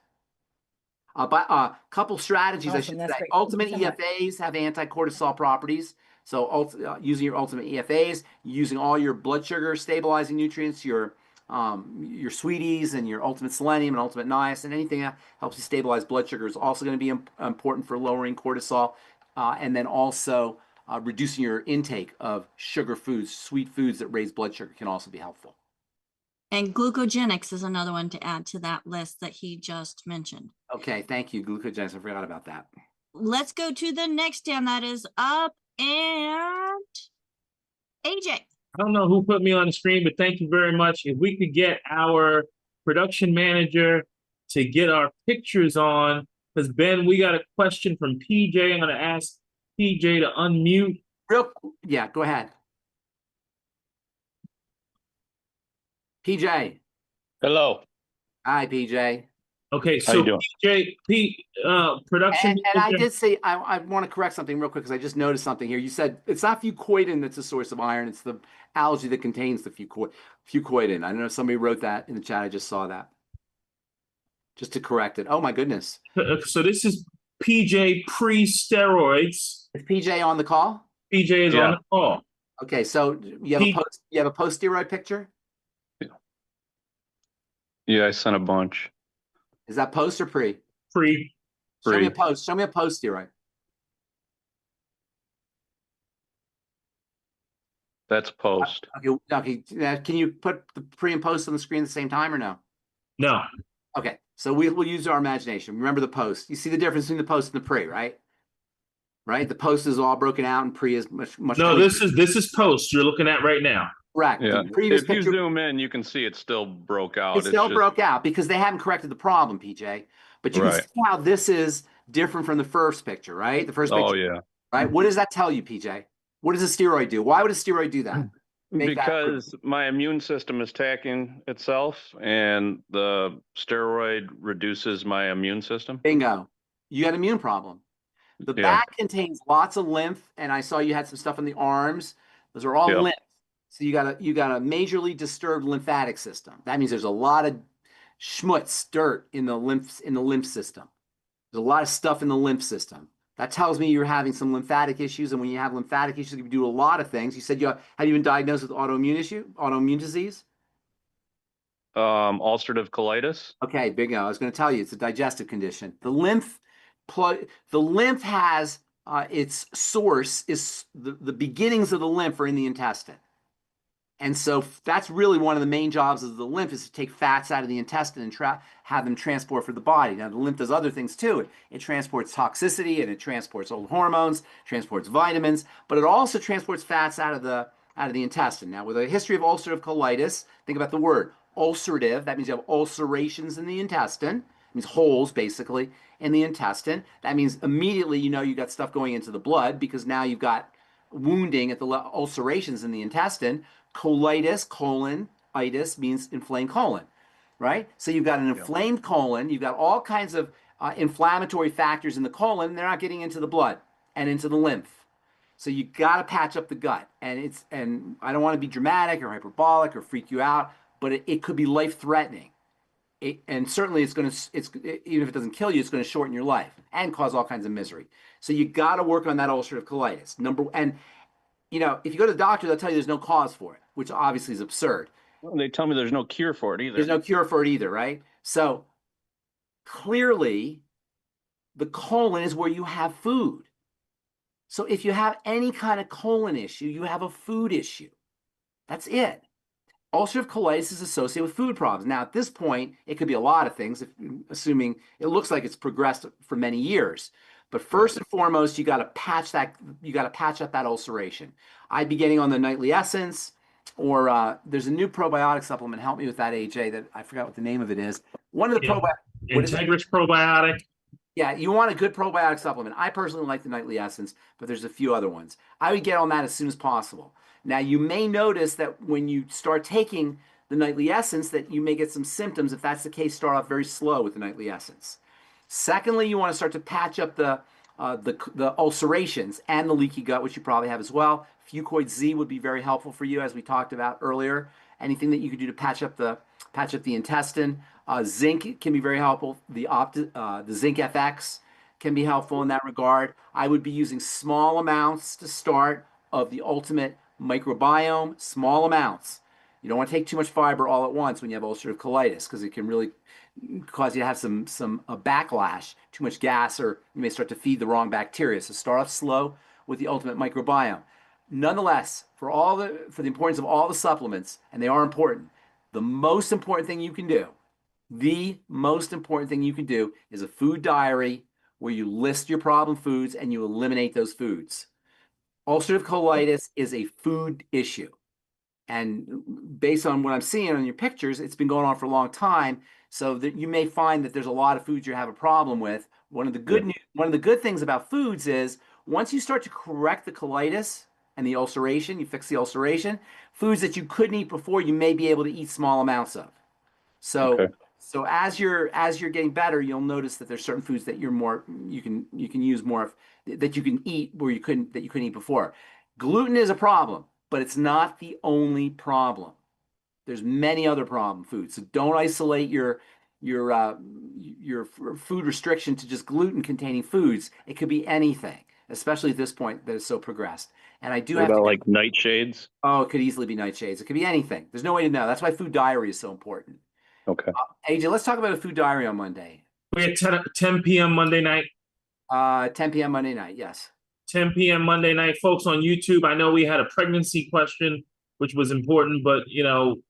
A couple strategies, I Awesome, should that's say. great. Ultimate Thank you so much. EFAs have anti-cortisol properties. So using your ultimate EFAs, using all your blood sugar stabilizing nutrients, your sweeties and your ultimate selenium and ultimate niacin, anything that helps you stabilize blood sugar is also going to be important for lowering cortisol. And then also reducing your intake of sugar foods, sweet foods that raise blood sugar can also be helpful. And glucogenics is another one to add to that list that he just mentioned. Okay, thank you. Glucogenics, I forgot about that. Let's go to the next hand that is up, and AJ. I don't know who put me on the screen, but thank you very much. If we could get our production manager to get our pictures on, because Ben, we got a question from PJ. I'm going to ask PJ to unmute. Yeah, go ahead. PJ. Hello. Hi, PJ. Okay, How you so doing? production And I manager. did say, I want to correct something real quick because I just noticed something here. You said it's not fucoidin that's a source of iron. It's the algae that contains the fucoidin. I don't know if somebody wrote that in the chat. I just saw that. Just to correct it. Oh, my goodness. So this is PJ pre-steroids. Is PJ on the call? PJ is on the call. Okay, so you have a post-steroid picture? Yeah, I sent a bunch. Is that post or pre? Pre. Show me a post. Show me a post-steroid. That's post. Okay. Can you put the pre and post on the screen at the same time or no? No. Okay, so we'll use our imagination. Remember the post. You see the difference between the post and the pre, right? Right. The post is all broken out, and pre is much. No, cleaner. this is post you're looking at right now. Correct. Yeah. The previous If picture, you zoom in, you can see it still broke out. it still broke out because they haven't corrected the problem, PJ. But you can see how this is different from the first picture, right? The first picture. Oh yeah. Right. What does that tell you, PJ? What does a steroid do? Why would a steroid do that? Because my immune system is attacking itself, and the steroid reduces my immune system. Bingo. You got an immune problem. The back contains lots of lymph, and I saw you had some stuff in the arms. Those are all lymph. So you got a majorly disturbed lymphatic system. That means there's a lot of schmutz, dirt in the lymph system. There's a lot of stuff in the lymph system. That tells me you're having some lymphatic issues, and when you have lymphatic issues, you can do a lot of things. You said have you been diagnosed with autoimmune disease? Ulcerative colitis. Okay, bingo. I was going to tell you it's a digestive condition. The lymph has its source is the beginnings of the lymph are in the intestine. And so that's really one of the main jobs of the lymph is to take fats out of the intestine and have them transport for the body. Now, the lymph does other things too. It transports toxicity and it transports old hormones, transports vitamins, but it also transports fats out of the intestine. Now, with a history of ulcerative colitis, think about the word ulcerative. That means you have ulcerations in the intestine. It means holes, basically, in the intestine. That means immediately you know you got stuff going into the blood because now you've got wounding at the ulcerations in the intestine. Colitis, colon-itis means inflamed colon, right? So you've got an inflamed colon. You've got all kinds of inflammatory factors in the colon. And they're not getting into the blood and into the lymph. So you got to patch up the gut. And I don't want to be dramatic or hyperbolic or freak you out, but it could be life-threatening. And certainly even if it doesn't kill you, it's going to shorten your life and cause all kinds of misery. So you got to work on that ulcerative colitis. If you go to the doctor, they'll tell you there's no cause for it, which obviously is absurd. Well, they tell me there's no cure for it either. There's no cure for it either, right? So clearly, the colon is where you have food. So if you have any kind of colon issue, you have a food issue. That's it. Ulcerative colitis is associated with food problems. Now, at this point, it could be a lot of things, assuming it looks like it's progressed for many years. But first and foremost, you got to patch up that ulceration. I'd be getting on the nightly essence, or there's a new probiotic supplement. Help me with that, AJ. That I forgot what the name of it is. One of the Integris probiotic. Yeah, you want a good probiotic supplement. I personally like the nightly essence, but there's a few other ones. I would get on that as soon as possible. Now, you may notice that when you start taking the nightly essence that you may get some symptoms. If that's the case, start off very slow with the nightly essence. Secondly, you want to start to patch up the ulcerations and the leaky gut, which you probably have as well. FucoidZ would be very helpful for you, as we talked about earlier. Anything that you could do to patch up the intestine. Zinc can be very helpful. The Zinc FX can be helpful in that regard. I would be using small amounts to start of the ultimate microbiome, small amounts. You don't want to take too much fiber all at once when you have ulcerative colitis, because it can really cause you to have some backlash, too much gas, or you may start to feed the wrong bacteria. So start off slow with the ultimate microbiome. Nonetheless, for the importance of all the supplements, and they are important, the most important thing you can do is a food diary where you list your problem foods and you eliminate those foods. Ulcerative colitis is a food issue. And based on what I'm seeing on your pictures, it's been going on for a long time. So that you may find that there's a lot of foods you have a problem with. One of the good things about foods is once you start to correct the colitis and the ulceration, you fix the ulceration, foods that you couldn't eat before, you may be able to eat small amounts of. So as you're getting better, you'll notice that there's certain foods that you can use more of, that you can eat where you couldn't eat before. Gluten is a problem, but it's not the only problem. There's many other problem foods. So don't isolate your food restriction to just gluten-containing foods. It could be anything, especially at this point that it's so progressed. And I do What about like nightshades? Oh, it could easily be nightshades. It could be anything. There's no way to know. That's why food diary is so important. Okay. AJ, let's talk about a food diary on Monday. We had 10 p.m. Monday night. 10 p.m. Monday night, yes. 10 p.m. Monday night, folks on YouTube. I know we had a pregnancy question, which was important, but you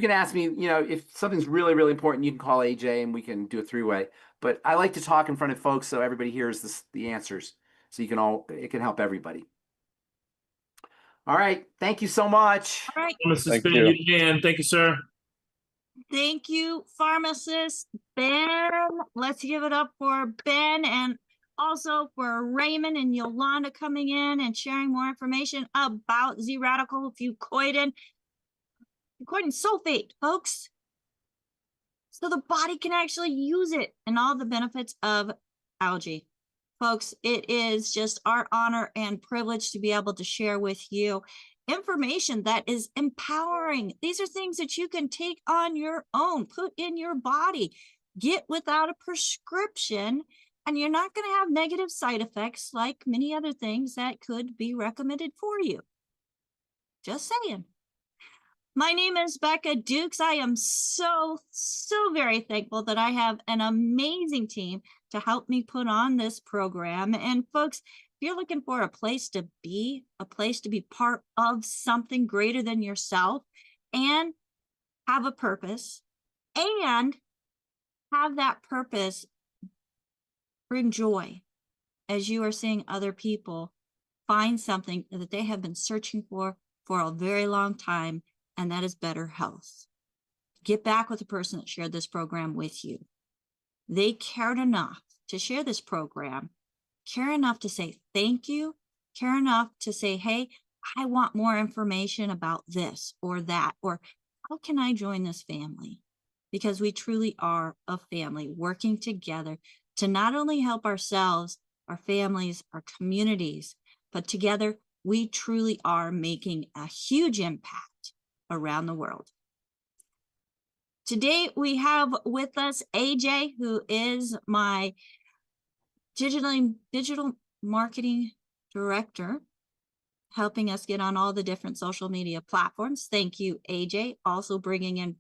can ask me, if something's really, really important, you can call AJ and we can do a three-way. But I like to talk in front of folks so everybody hears the answers, so it can help everybody. All right. Thank you so much. All right. Pharmacist Ben, you can. Thank you, sir. Thank you, Pharmacist Ben. Let's give it up for Ben, and also for Raymond and Yolanda coming in and sharing more information about ZRadical, Fucoidin sulfate, folks. So the body can actually use it, and all the benefits of algae. Folks, it is just our honor and privilege to be able to share with you information that is empowering. These are things that you can take on your own, put in your body, get without a prescription, and you're not going to have negative side effects like many other things that could be recommended for you. Just saying. My name is Becca Dukes. I am so very thankful that I have an amazing team to help me put on this program. And folks, if you're looking for a place to be part of something greater than yourself, and have a purpose, and have that purpose bring joy as you are seeing other people find something that they have been searching for a very long time, and that is better health. Get back with the person that shared this program with you. They cared enough to share this program, care enough to say thank you, care enough to say, hey, I want more information about this or that, or how can I join this family? Because we truly are a family working together to not only help ourselves, our families, our communities, but together we truly are making a huge impact around the world. Today we have with us AJ, who is my digital marketing director, helping us get on all the different social media platforms. Thank you, AJ, also bringing in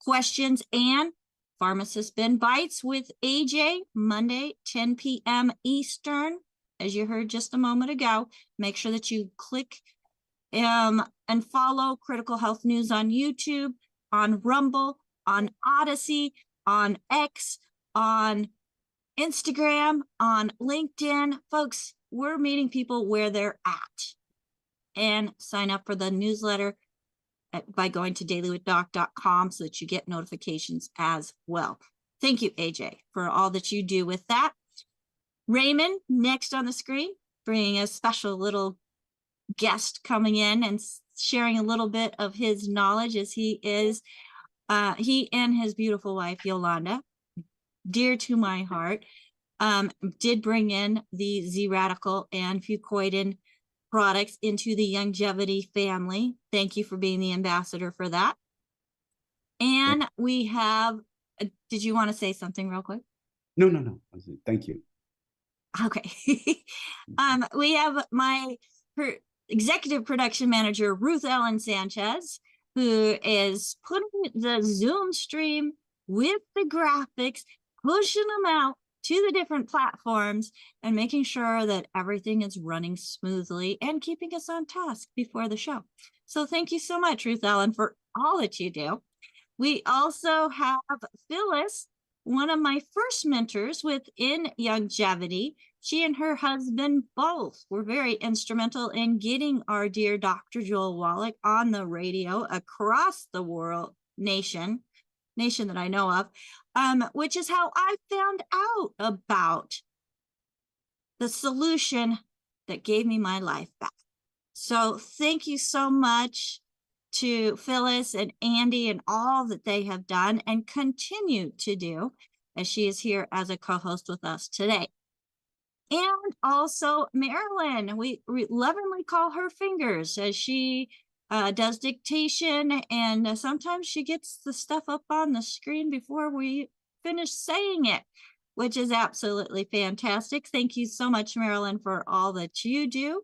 questions, and Pharmacist Ben Bites with AJ, Monday, 10 p.m. Eastern. As you heard just a moment ago, make sure that you click and follow Critical Health News on YouTube, on Rumble, on Odyssey, on X, on Instagram, on LinkedIn. Folks, we're meeting people where they're at. And sign up for the newsletter by going to dailywithdoc.com so that you get notifications as well. Thank you, AJ, for all that you do with that. Raymond, next on the screen, bringing a special little guest coming in and sharing a little bit of his knowledge as he and his beautiful wife, Yolanda, dear to my heart, did bring in the ZRadical and Fucoidin products into the longevity family. Thank you for being the ambassador for that. And we have, did you want to say something real quick? No. Thank you. Okay. We have my executive production manager, Ruth Ellen Sanchez, who is putting the Zoom stream with the graphics, pushing them out to the different platforms and making sure that everything is running smoothly and keeping us on task before the show. So thank you so much, Ruth Ellen, for all that you do. We also have Phyllis, one of my first mentors within longevity. She and her husband both were very instrumental in getting our dear Dr. Joel Wallach on the radio across the world, nation that I know of, which is how I found out about the solution that gave me my life back. So thank you so much to Phyllis and Andy and all that they have done and continue to do, as she is here as a co-host with us today. And also Marilyn, we lovingly call her Fingers, as she does dictation, and sometimes she gets the stuff up on the screen before we finish saying it, which is absolutely fantastic. Thank you so much, Marilyn, for all that you do.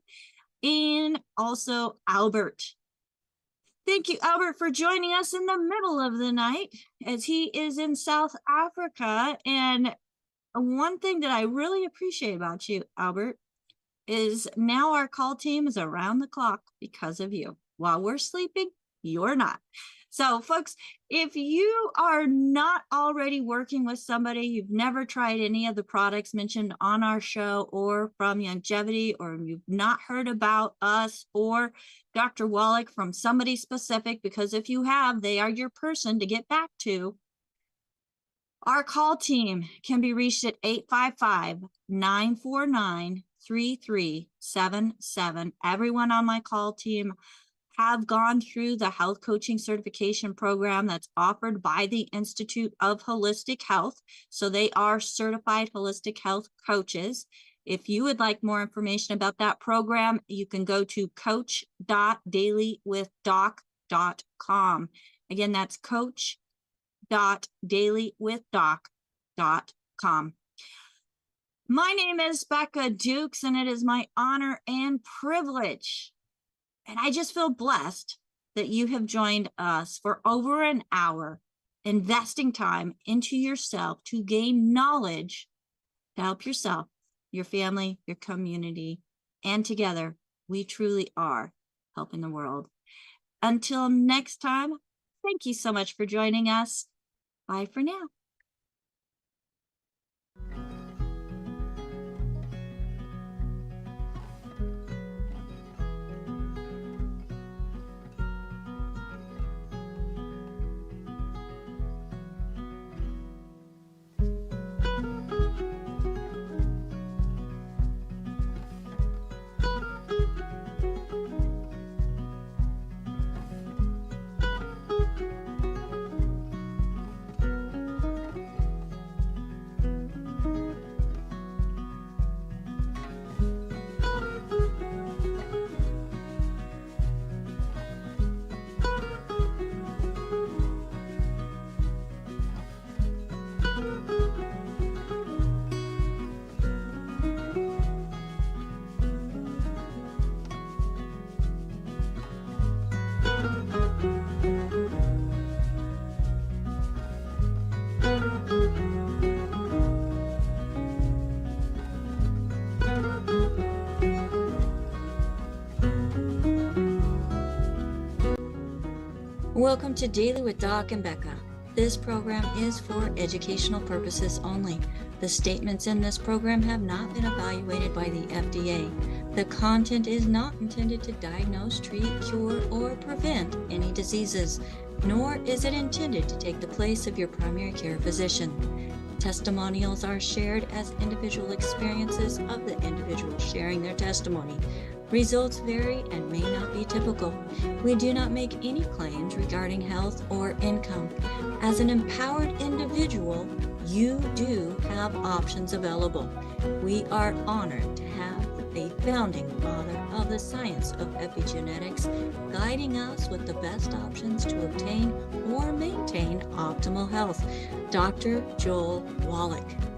And also Albert. Thank you, Albert, for joining us in the middle of the night, as he is in South Africa. And one thing that I really appreciate about you, Albert, is now our call team is around the clock because of you. While we're sleeping, you're not. So folks, if you are not already working with somebody, you've never tried any of the products mentioned on our show or from longevity, or you've not heard about us or Dr. Wallach from somebody specific, because if you have, they are your person to get back to. Our call team can be reached at 855-949-3377. Everyone on my call team have gone through the health coaching certification program that's offered by the Institute of Holistic Health. So they are certified holistic health coaches. If you would like more information about that program, you can go to coach.dailywithdoc.com. Again, that's coach.dailywithdoc.com. My name is Becca Dukes, and it is my honor and privilege, and I just feel blessed that you have joined us for over an hour, investing time into yourself to gain knowledge to help yourself, your family, your community, and together, we truly are helping the world. Until next time, thank you so much for joining us. Bye for now. Welcome to Daily with Doc and Becca. This program is for educational purposes only. The statements in this program have not been evaluated by the FDA. The content is not intended to diagnose, treat, cure, or prevent any diseases, nor is it intended to take the place of your primary care physician. Testimonials are shared as individual experiences of the individual sharing their testimony. Results vary and may not be typical. We do not make any claims regarding health or income. As an empowered individual, you do have options available. We are honored to have a founding father of the science of epigenetics guiding us with the best options to obtain or maintain optimal health, Dr. Joel Wallach.